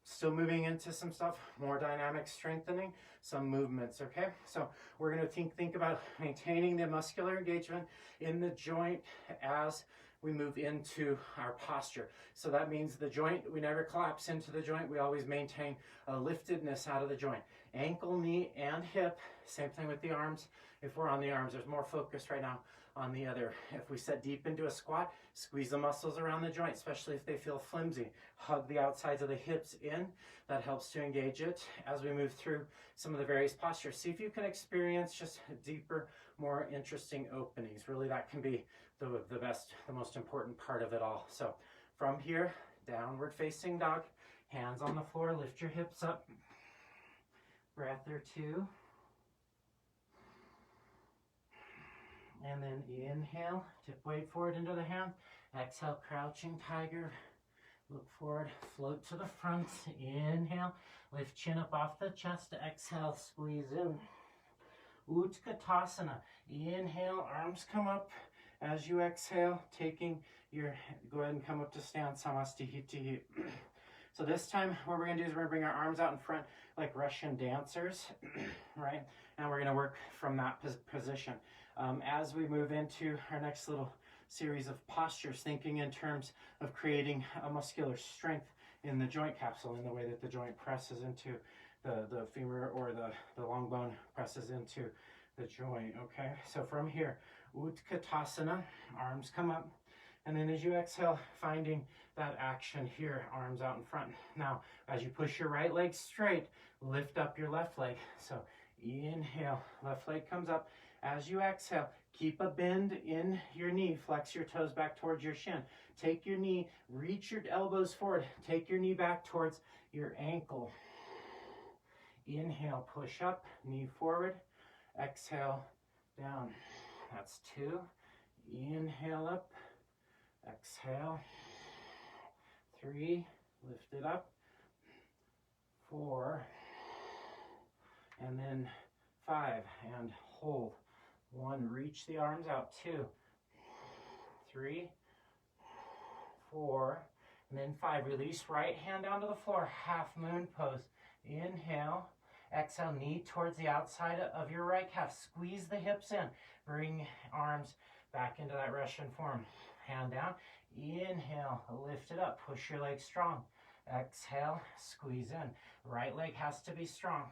Still moving into some stuff, more dynamic strengthening, some movements, okay? So we're gonna think about maintaining the muscular engagement in the joint as we move into our posture. So that means the joint, we never collapse into the joint, we always maintain a liftedness out of the joint. Ankle, knee, and hip, same thing with the arms. If we're on the arms, there's more focus right now on the other. If we set deep into a squat, squeeze the muscles around the joint, especially if they feel flimsy. Hug the outsides of the hips in. That helps to engage it as we move through some of the various postures. See if you can experience just deeper, more interesting openings. Really, that can be the best, the most important part of it all. So from here, downward facing dog, hands on the floor, lift your hips up. Breath or 2. And then inhale, tip weight forward into the hand. Exhale, crouching tiger. Look forward, float to the front. Inhale, lift chin up off the chest. Exhale, squeeze in. Utkatasana. Inhale, arms come up. As you exhale, go ahead and come up to stand, Samasthi, hip to hip. So this time, what we're gonna do is we're gonna bring our arms out in front like Russian dancers, right? And we're gonna work from that position. As we move into our next little series of postures, thinking in terms of creating a muscular strength in the joint capsule, in the way that the joint presses into the femur, or the long bone presses into the joint, okay? So from here, Utkatasana, arms come up. And then as you exhale, finding that action here, arms out in front. Now, as you push your right leg straight, lift up your left leg. So inhale, left leg comes up. As you exhale, keep a bend in your knee. Flex your toes back towards your shin. Take your knee, reach your elbows forward. Take your knee back towards your ankle. Inhale, push up, knee forward. Exhale, down. That's 2. Inhale up. Exhale. 3, lift it up. 4, and then 5, and hold. 1, reach the arms out. 2, 3, 4, and then 5. Release right hand down to the floor, half moon pose. Inhale, exhale, knee towards the outside of your right calf. Squeeze the hips in. Bring arms back into that Russian form. Hand down. Inhale, lift it up. Push your legs strong. Exhale, squeeze in. Right leg has to be strong.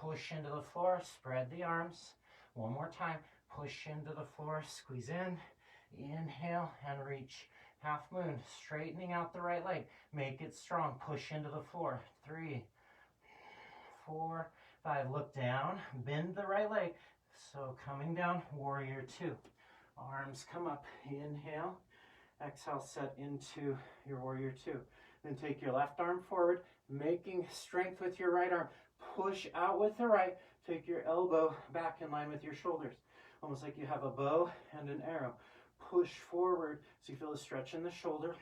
Push into the floor, spread the arms. One more time. Push into the floor, squeeze in. Inhale and reach. Half moon, straightening out the right leg. Make it strong. Push into the floor. 3, 4, 5. Look down. Bend the right leg. So coming down, warrior 2. Arms come up. Inhale. Exhale, set into your warrior 2. Then take your left arm forward, making strength with your right arm. Push out with the right. Take your elbow back in line with your shoulders. Almost like you have a bow and an arrow. Push forward so you feel a stretch in the shoulder.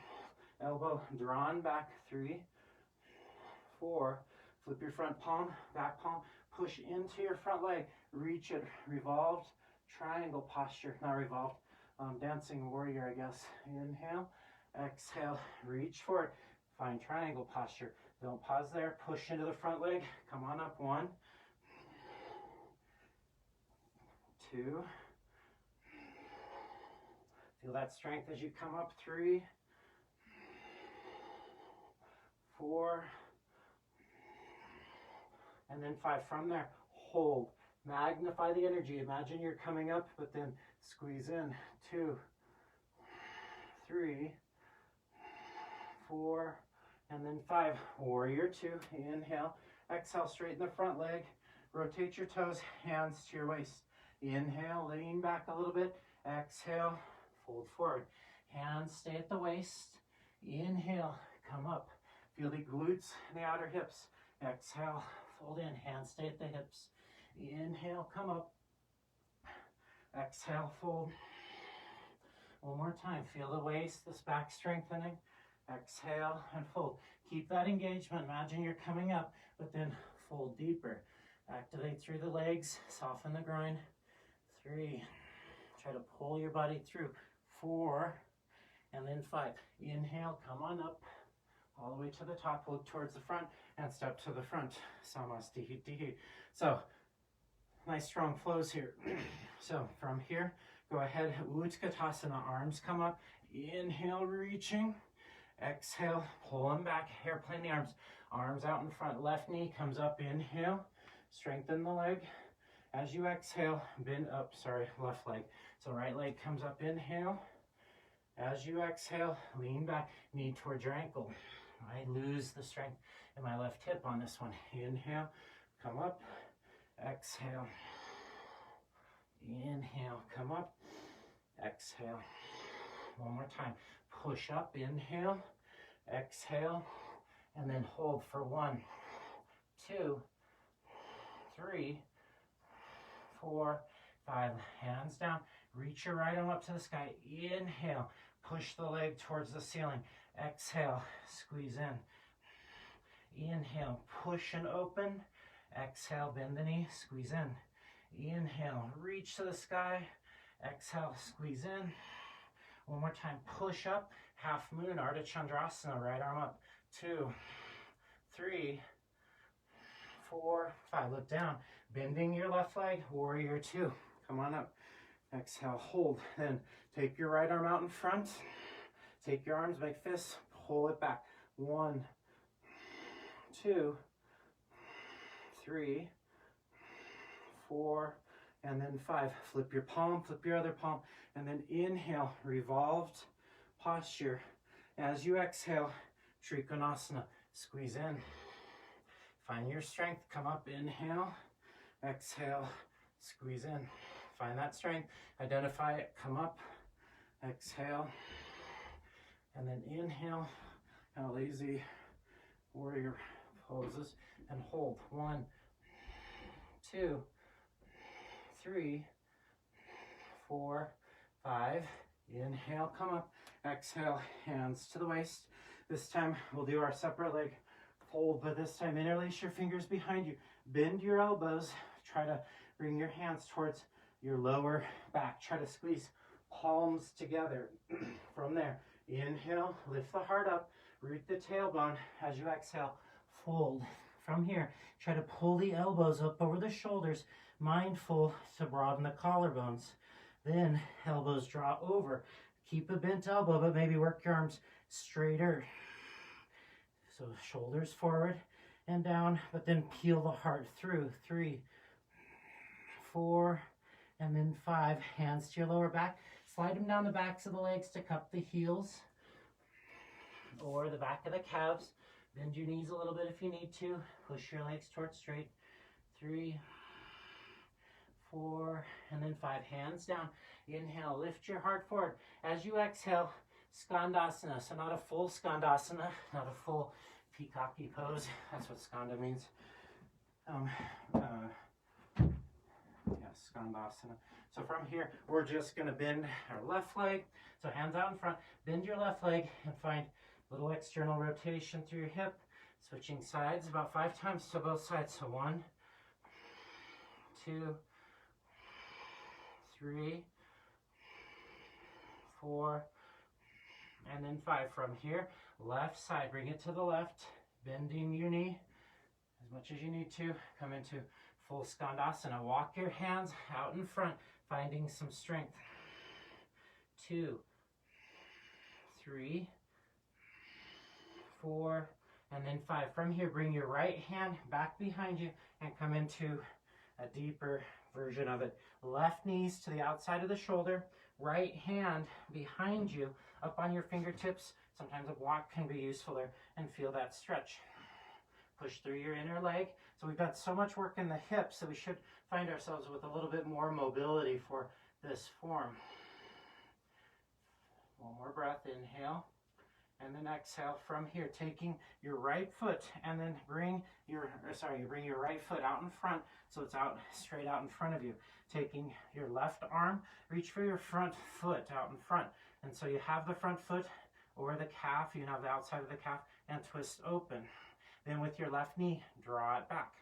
Elbow drawn back. 3, 4. Flip your front palm, back palm. Push into your front leg. Reach it, revolved. triangle posture, not revolved, dancing warrior, I guess. Inhale, exhale, reach forward, find triangle posture. Don't pause there, push into the front leg, come on up, 1, 2, feel that strength as you come up, 3, 4, and then 5. From there, hold. Magnify the energy. Imagine you're coming up, but then squeeze in. 2, 3, 4, and then 5. Warrior 2. Inhale. Exhale, straighten the front leg. Rotate your toes, hands to your waist. Inhale, lean back a little bit. Exhale, fold forward. Hands stay at the waist. Inhale, come up. Feel the glutes and the outer hips. Exhale, fold in. Hands stay at the hips. Inhale, come up. Exhale, fold. One more time. Feel the waist, this back strengthening. Exhale and fold. Keep that engagement. Imagine you're coming up, but then fold deeper. Activate through the legs. Soften the groin. 3. Try to pull your body through. 4. And then 5. Inhale, come on up. All the way to the top. Look towards the front and step to the front. Namaste. So, nice strong flows here. So from here, go ahead, Utkatasana, arms come up. Inhale, reaching. Exhale, pull them back, airplane the arms. Arms out in front, left knee comes up, inhale. Strengthen the leg. As you exhale, bend up, left leg. So right leg comes up, inhale. As you exhale, lean back, knee towards your ankle. I lose the strength in my left hip on this one. Inhale, come up. Exhale. Inhale, come up. Exhale. One more time. Push up, inhale. Exhale. And then hold for 1, 2, 3, 4, 5. Hands down. Reach your right arm up to the sky. Inhale. Push the leg towards the ceiling. Exhale. Squeeze in. Inhale. Push and open. Exhale, bend the knee, squeeze in. Inhale, reach to the sky. Exhale, squeeze in. One more time, push up, half moon, Ardha Chandrasana, right arm up. 2, 3, 4, 5. Look down, bending your left leg, warrior 2. Come on up. Exhale, hold. Then take your right arm out in front. Take your arms, make fists, pull it back. 1, 2, 3, 4, and then 5. Flip your palm, flip your other palm, and then inhale, revolved posture. As you exhale, Trikonasana, squeeze in. Find your strength, come up, inhale, exhale, squeeze in. Find that strength, identify it, come up, exhale, and then inhale, kind of lazy warrior poses, and hold. 1, 2, 3, 4, 5. Inhale, come up. Exhale, hands to the waist. This time we'll do our separate leg fold, but this time interlace your fingers behind you. Bend your elbows. Try to bring your hands towards your lower back. Try to squeeze palms together. From there, inhale, lift the heart up, root the tailbone. As you exhale, fold. From here, try to pull the elbows up over the shoulders, mindful to broaden the collarbones. Then elbows draw over. Keep a bent elbow, but maybe work your arms straighter. So shoulders forward and down, but then peel the heart through. 3, 4, and then 5. Hands to your lower back. Slide them down the backs of the legs to cup the heels or the back of the calves. Bend your knees a little bit if you need to. Push your legs towards straight. 3, 4, and then 5. Hands down. Inhale, lift your heart forward. As you exhale, Skandasana. So not a full Skandasana, not a full peacocky pose. That's what Skanda means. Skandasana. So from here, we're just going to bend our left leg. So hands out in front. Bend your left leg and find a little external rotation through your hip. Switching sides about 5 times to both sides. So 1, 2, 3, 4, and then 5. From here, left side, bring it to the left, bending your knee as much as you need to. Come into full skandasana. Walk your hands out in front, finding some strength. 2, 3, 4, and then 5. From here, bring your right hand back behind you and come into a deeper version of it. Left knees to the outside of the shoulder, right hand behind you, up on your fingertips. Sometimes a block can be useful there, and feel that stretch. Push through your inner leg. So we've got so much work in the hips that we should find ourselves with a little bit more mobility for this form. One more breath, inhale, and then exhale. From here, taking your right foot and then bring your right foot out in front, so it's out straight out in front of you. Taking your left arm, reach for your front foot out in front, and so you have the front foot over the calf, you have the outside of the calf, and twist open. Then with your left knee, draw it back.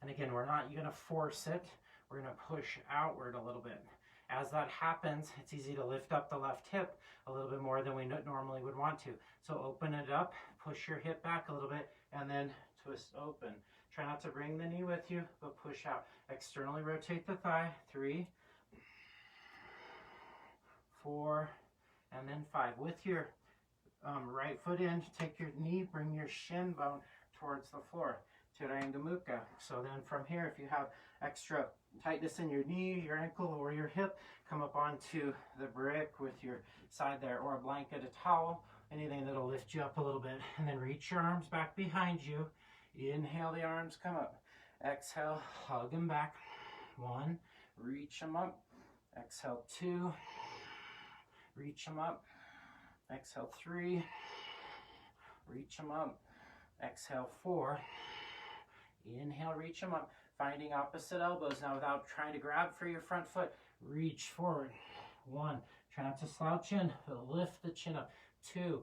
And again, we're not going to force it, we're going to push outward a little bit. As that happens, it's easy to lift up the left hip a little bit more than we normally would want to. So open it up, push your hip back a little bit, and then twist open. Try not to bring the knee with you, but push out. Externally rotate the thigh. 3, 4, and then 5. With your right foot in, take your knee, bring your shin bone towards the floor. Mukha. So then from here, if you have extra tightness in your knee, your ankle, or your hip, come up onto the brick with your side there, or a blanket, a towel, anything that'll lift you up a little bit. And then reach your arms back behind you. Inhale, the arms come up. Exhale, hug them back. 1, reach them up. Exhale, 2, reach them up. Exhale, 3, reach them up. Exhale, 4, inhale, reach them up. Finding opposite elbows now without trying to grab for your front foot. Reach forward. 1, try not to slouch in, but lift the chin up. 2,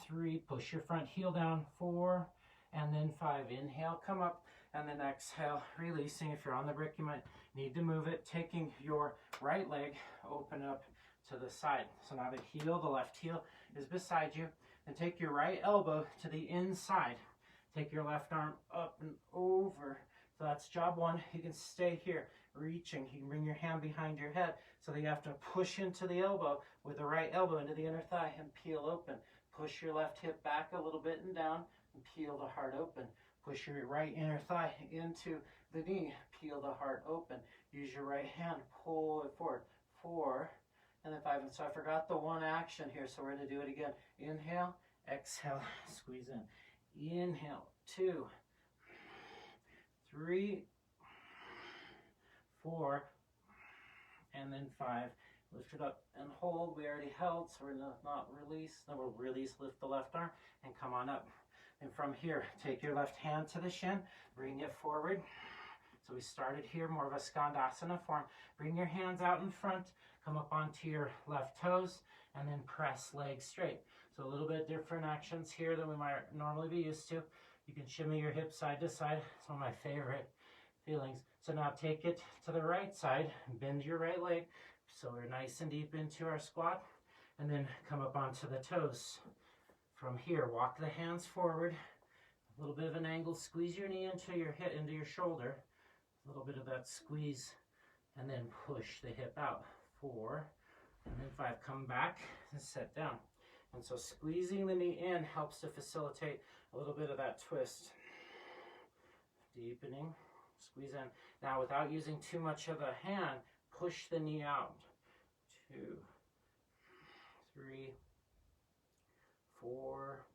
3, push your front heel down. 4, and then 5. Inhale, come up, and then exhale, releasing. If you're on the brick, you might need to move it. Taking your right leg, open up to the side. So now the left heel is beside you. And take your right elbow to the inside. Take your left arm up and over. So that's job 1. You can stay here, reaching. You can bring your hand behind your head so that you have to push into the elbow with the right elbow into the inner thigh and peel open. Push your left hip back a little bit and down and peel the heart open. Push your right inner thigh into the knee, peel the heart open. Use your right hand, pull it forward. 4, and then 5. And so I forgot the 1 action here, so we're going to do it again. Inhale, exhale, squeeze in. Inhale, 2, 3, 4, and then 5. Lift it up and hold. We already held, so we're going to not release. Then we'll release, lift the left arm, and come on up. And from here, take your left hand to the shin, bring it forward. So we started here, more of a skandasana form. Bring your hands out in front, come up onto your left toes, and then press legs straight. So a little bit different actions here than we might normally be used to. You can shimmy your hips side to side. It's one of my favorite feelings. So now take it to the right side, bend your right leg. So we're nice and deep into our squat, and then come up onto the toes. From here, walk the hands forward. A little bit of an angle, squeeze your knee into your hip, into your shoulder. A little bit of that squeeze, and then push the hip out. 4, and then 5. Come back and sit down. And so squeezing the knee in helps to facilitate a little bit of that twist. Deepening, squeeze in. Now without using too much of a hand, push the knee out. 2, 3, 4,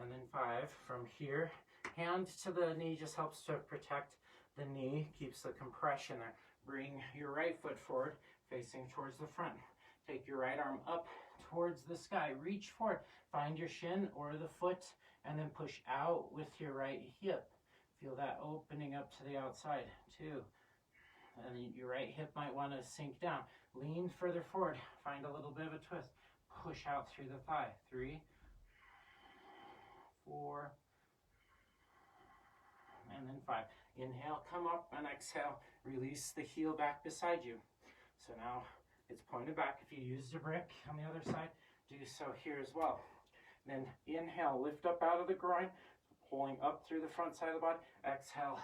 and then 5. From here, hand to the knee just helps to protect the knee, keeps the compression there. Bring your right foot forward, facing towards the front. Take your right arm up towards the sky. Reach forward. Find your shin or the foot, and then push out with your right hip. Feel that opening up to the outside. 2. And then your right hip might want to sink down. Lean further forward. Find a little bit of a twist. Push out through the thigh. 3, 4, and then 5. Inhale, come up, and exhale. Release the heel back beside you. So now it's pointed back. If you used a brick on the other side, do so here as well. Then inhale, lift up out of the groin, pulling up through the front side of the body. Exhale,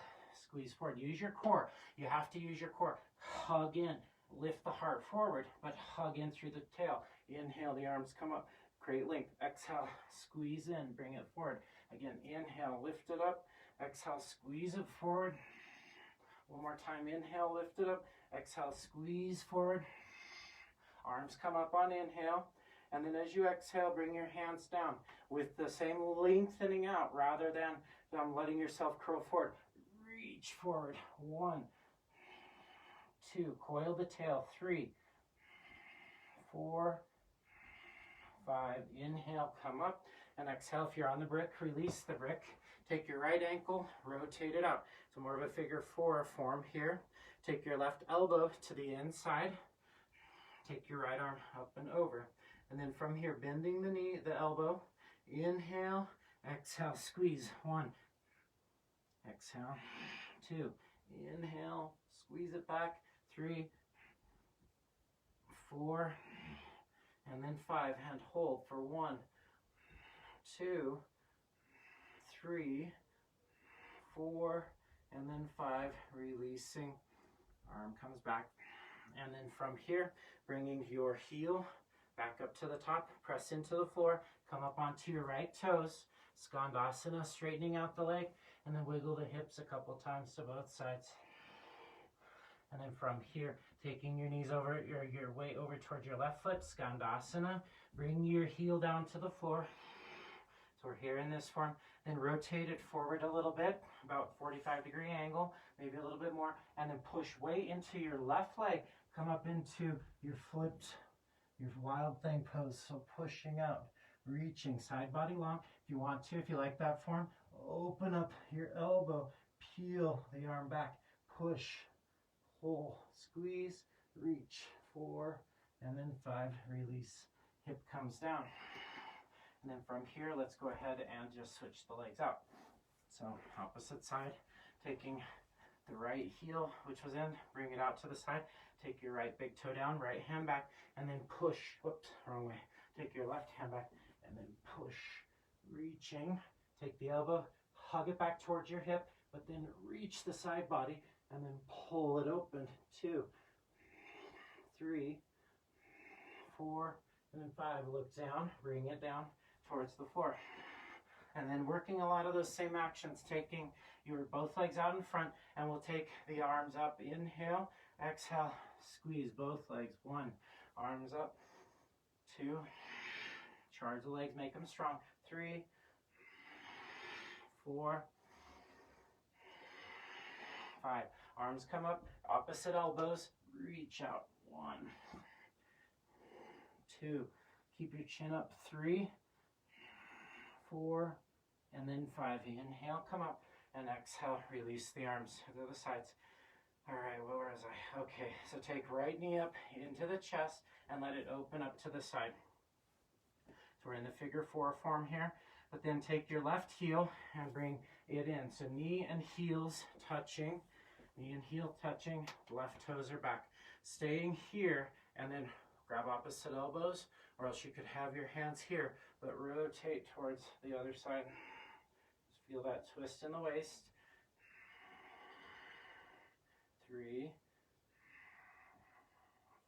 squeeze forward. Use your core. You have to use your core. Hug in. Lift the heart forward, but hug in through the tail. Inhale, the arms come up. Create length. Exhale, squeeze in. Bring it forward. Again, inhale, lift it up. Exhale, squeeze it forward. One more time. Inhale, lift it up. Exhale, squeeze forward. Arms come up on inhale. And then as you exhale, bring your hands down with the same lengthening out rather than letting yourself curl forward. Reach forward. 1, 2, coil the tail. 3, 4, 5. Inhale, come up. And exhale, if you're on the brick, release the brick. Take your right ankle, rotate it out. So more of a figure 4 form here. Take your left elbow to the inside. Take your right arm up and over. And then from here, bending the knee, the elbow. Inhale, exhale, squeeze. 1. Exhale. 2. Inhale, squeeze it back. 3, 4, and then 5. And hold for 1, 2, 3, 4, and then 5. Releasing. Arm comes back. And then from here, bringing your heel back up to the top, press into the floor, come up onto your right toes, Skandasana, straightening out the leg, and then wiggle the hips a couple times to both sides. And then from here, taking your knees over, your weight over towards your left foot, Skandasana, bring your heel down to the floor. So we're here in this form, then rotate it forward a little bit, about 45-degree angle, maybe a little bit more, and then push weight into your left leg, come up into your flipped, your wild thing pose. So pushing out, reaching, side body long. If you want to, if you like that form, open up your elbow, peel the arm back, push, pull, squeeze, reach. 4, and then 5, release. Hip comes down. And then from here, let's go ahead and just switch the legs out. So opposite side, taking the right heel, which was in, bring it out to the side. Take your right big toe down, right hand back, and then push. Whoops, wrong way. Take your left hand back, and then push. Reaching. Take the elbow, hug it back towards your hip, but then reach the side body, and then pull it open. 2, 3, 4, and then 5. Look down, bring it down towards the floor. And then working a lot of those same actions, taking your both legs out in front, and we'll take the arms up. Inhale, exhale, squeeze both legs. 1, arms up. 2, charge the legs, make them strong. 3, 4, 5. Arms come up, opposite elbows, reach out. 1, 2, keep your chin up. 3, 4, and then 5. Inhale, come up, and exhale, release the arms to the sides. All right, where was I? Okay, so take right knee up into the chest and let it open up to the side. So we're in the figure 4 form here, but then take your left heel and bring it in. So knee and heels touching, knee and heel touching, left toes are back. Staying here, and then grab opposite elbows, or else you could have your hands here, but rotate towards the other side. Just feel that twist in the waist. 3,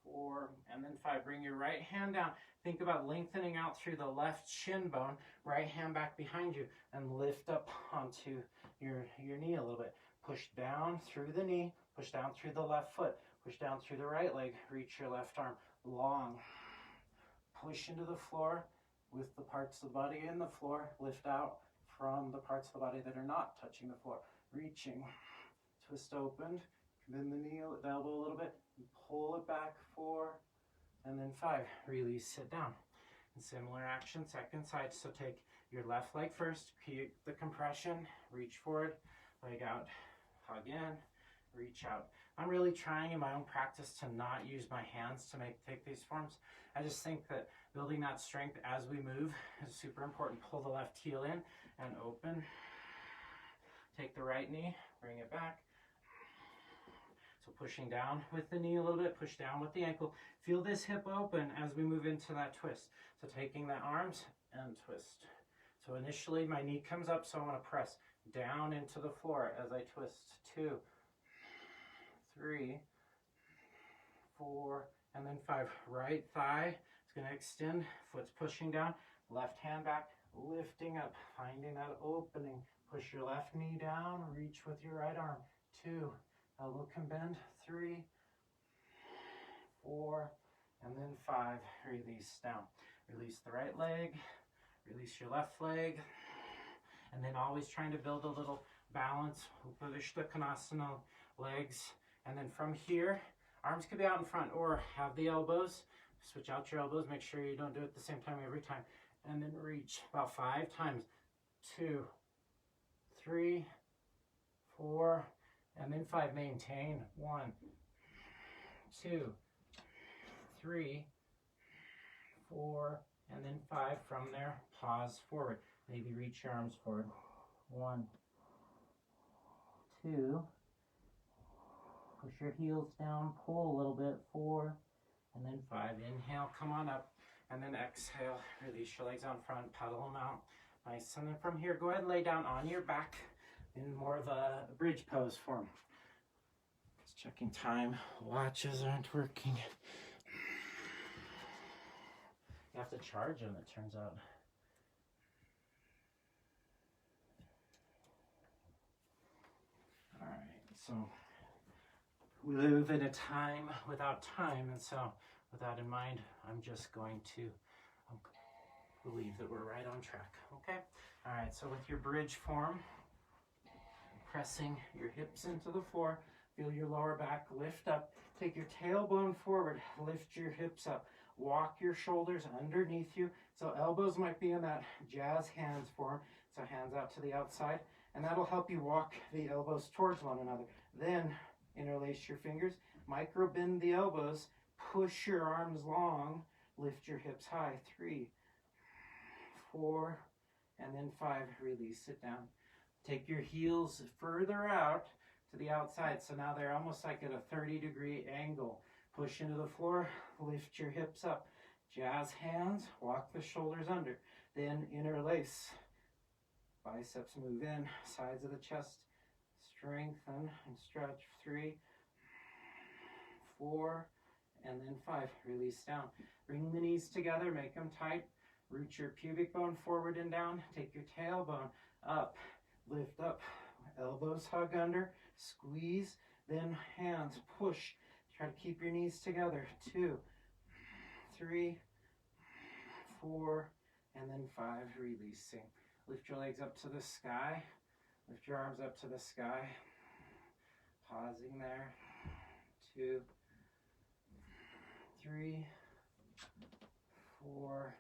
4, and then 5. Bring your right hand down. Think about lengthening out through the left shin bone, right hand back behind you, and lift up onto your knee a little bit. Push down through the knee, push down through the left foot, push down through the right leg, reach your left arm long. Push into the floor with the parts of the body in the floor. Lift out from the parts of the body that are not touching the floor. Reaching, twist opened, bend the knee, the elbow a little bit, and pull it back. 4, and then 5. Release, sit down. And similar action, second side. So take your left leg first, keep the compression, reach forward, leg out, hug in, reach out. I'm really trying in my own practice to not use my hands to take these forms. I just think that building that strength as we move is super important. Pull the left heel in and open. Take the right knee, bring it back. So pushing down with the knee a little bit, push down with the ankle. Feel this hip open as we move into that twist. So taking the arms and twist. So initially my knee comes up, so I want to press down into the floor as I twist. 2, 3, 4, and then 5. Right thigh is going to extend, foot's pushing down, left hand back, lifting up, finding that opening. Push your left knee down, reach with your right arm. 2, elbow can bend. 3, 4, and then 5. Release down. Release the right leg, release your left leg, and then always trying to build a little balance. Upavishtakonasana, legs, and then from here, arms could be out in front or have the elbows. Switch out your elbows, make sure you don't do it at the same time every time. And then reach about 5 times. 2, 3, 4, and then 5. Maintain. 1, 2, 3, 4, and then 5. From there, pause forward. Maybe reach your arms forward. 1, 2. Push your heels down, pull a little bit. 4, and then 5. Inhale, come on up, and then exhale. Release your legs out in front, pedal them out. Nice. And then from here, go ahead and lay down on your back in more of a bridge pose form. Just checking time. Watches aren't working. You have to charge them, it turns out. All right, so we live in a time without time, and so with that in mind, I'm just going to believe that we're right on track, okay? All right, so with your bridge form, pressing your hips into the floor, feel your lower back lift up, take your tailbone forward, lift your hips up, walk your shoulders underneath you, so elbows might be in that jazz hands form, so hands out to the outside, and that'll help you walk the elbows towards one another. Then interlace your fingers, micro bend the elbows, push your arms long, lift your hips high. 3, 4, and then 5. Release it down. Take your heels further out to the outside, so now they're almost like at a 30-degree angle. Push into the floor, lift your hips up. Jazz hands, walk the shoulders under. Then interlace. Biceps move in, sides of the chest, strengthen and stretch. 3, 4, and then 5. Release down. Bring the knees together, make them tight. Root your pubic bone forward and down. Take your tailbone up, lift up. Elbows hug under, squeeze, then hands push. Try to keep your knees together. 2, 3, 4, and then 5. Releasing. Lift your legs up to the sky. Lift your arms up to the sky. Pausing there. 2, 3, 4,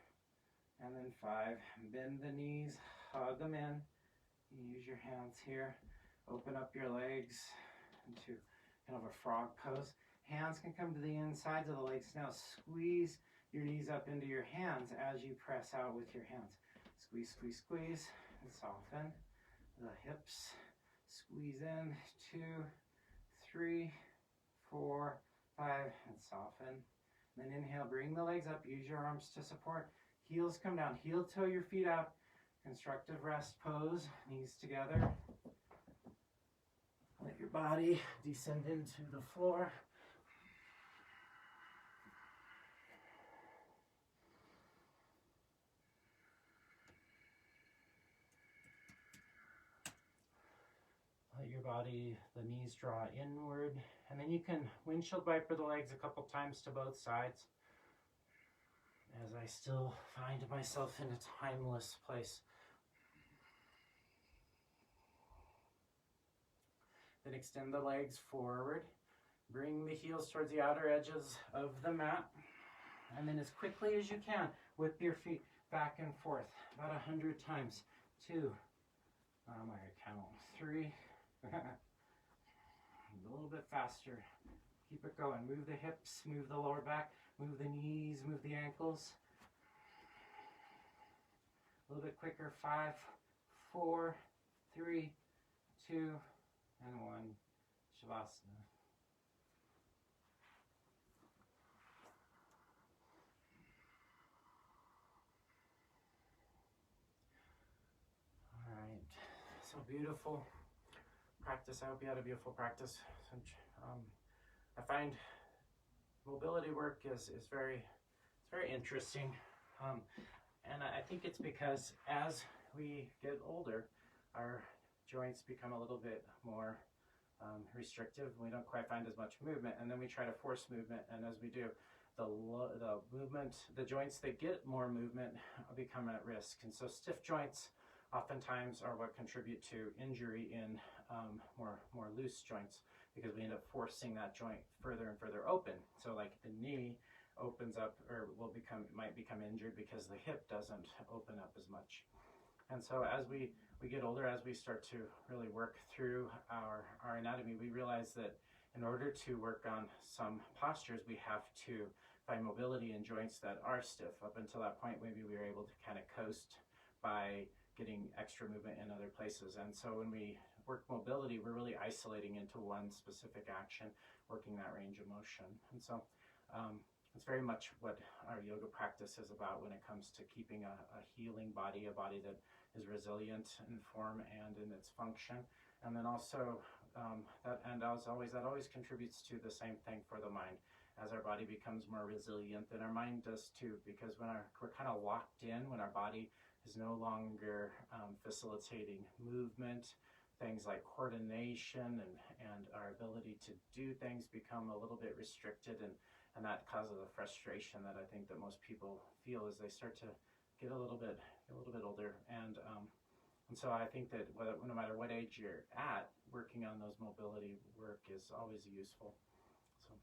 and then 5. Bend the knees, hug them in. Use your hands here. Open up your legs into kind of a frog pose. Hands can come to the insides of the legs. Now squeeze your knees up into your hands as you press out with your hands. Squeeze, squeeze, squeeze, and soften the hips. Squeeze in. 2, 3, 4, 5, and soften. Then inhale, bring the legs up. Use your arms to support. Heels come down. Heel toe your feet out. Constructive rest pose. Knees together. Let your body descend into the floor. Let your body, the knees draw inward, and then you can windshield wiper the legs a couple times to both sides as I still find myself in a timeless place. Then extend the legs forward, bring the heels towards the outer edges of the mat, and then as quickly as you can, whip your feet back and forth, about 100 times. 2, I'm going to count, 3, a little bit faster. Keep it going. Move the hips, move the lower back, move the knees, move the ankles. A little bit quicker. 5, 4, 3, 2, and 1. Shavasana. So beautiful practice. I hope you had a beautiful practice. I find mobility work is very interesting, and I think it's because as we get older, our joints become a little bit more restrictive. We don't quite find as much movement, and then we try to force movement, and as we do, the movement, the joints that get more movement become at risk. And so stiff joints oftentimes are what contribute to injury in more loose joints, because we end up forcing that joint further and further open. So like the knee opens up, or might become injured because the hip doesn't open up as much. And so as we get older, as we start to really work through our anatomy, we realize that in order to work on some postures, we have to find mobility in joints that are stiff. Up until that point, maybe we were able to kind of coast by getting extra movement in other places. And so when we work mobility, we're really isolating into one specific action, working that range of motion. And so it's very much what our yoga practice is about when it comes to keeping a healing body, a body that is resilient in form and in its function. And then also that always contributes to the same thing for the mind. As our body becomes more resilient, then our mind does too, because when we're kind of locked in, when our body is no longer facilitating movement, things like coordination and our ability to do things become a little bit restricted, and that causes a frustration that I think that most people feel as they start to get a little bit older. And so I think that no matter what age you're at, working on those mobility work is always useful. So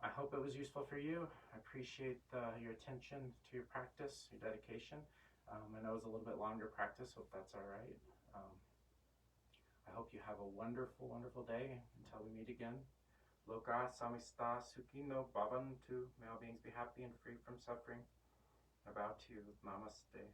I hope it was useful for you. I appreciate your attention to your practice, your dedication. I know it's a little bit longer practice, hope that's all right. I hope you have a wonderful, wonderful day until we meet again. Loka samista sukino bhavantu. May all beings be happy and free from suffering. I bow to you. Namaste.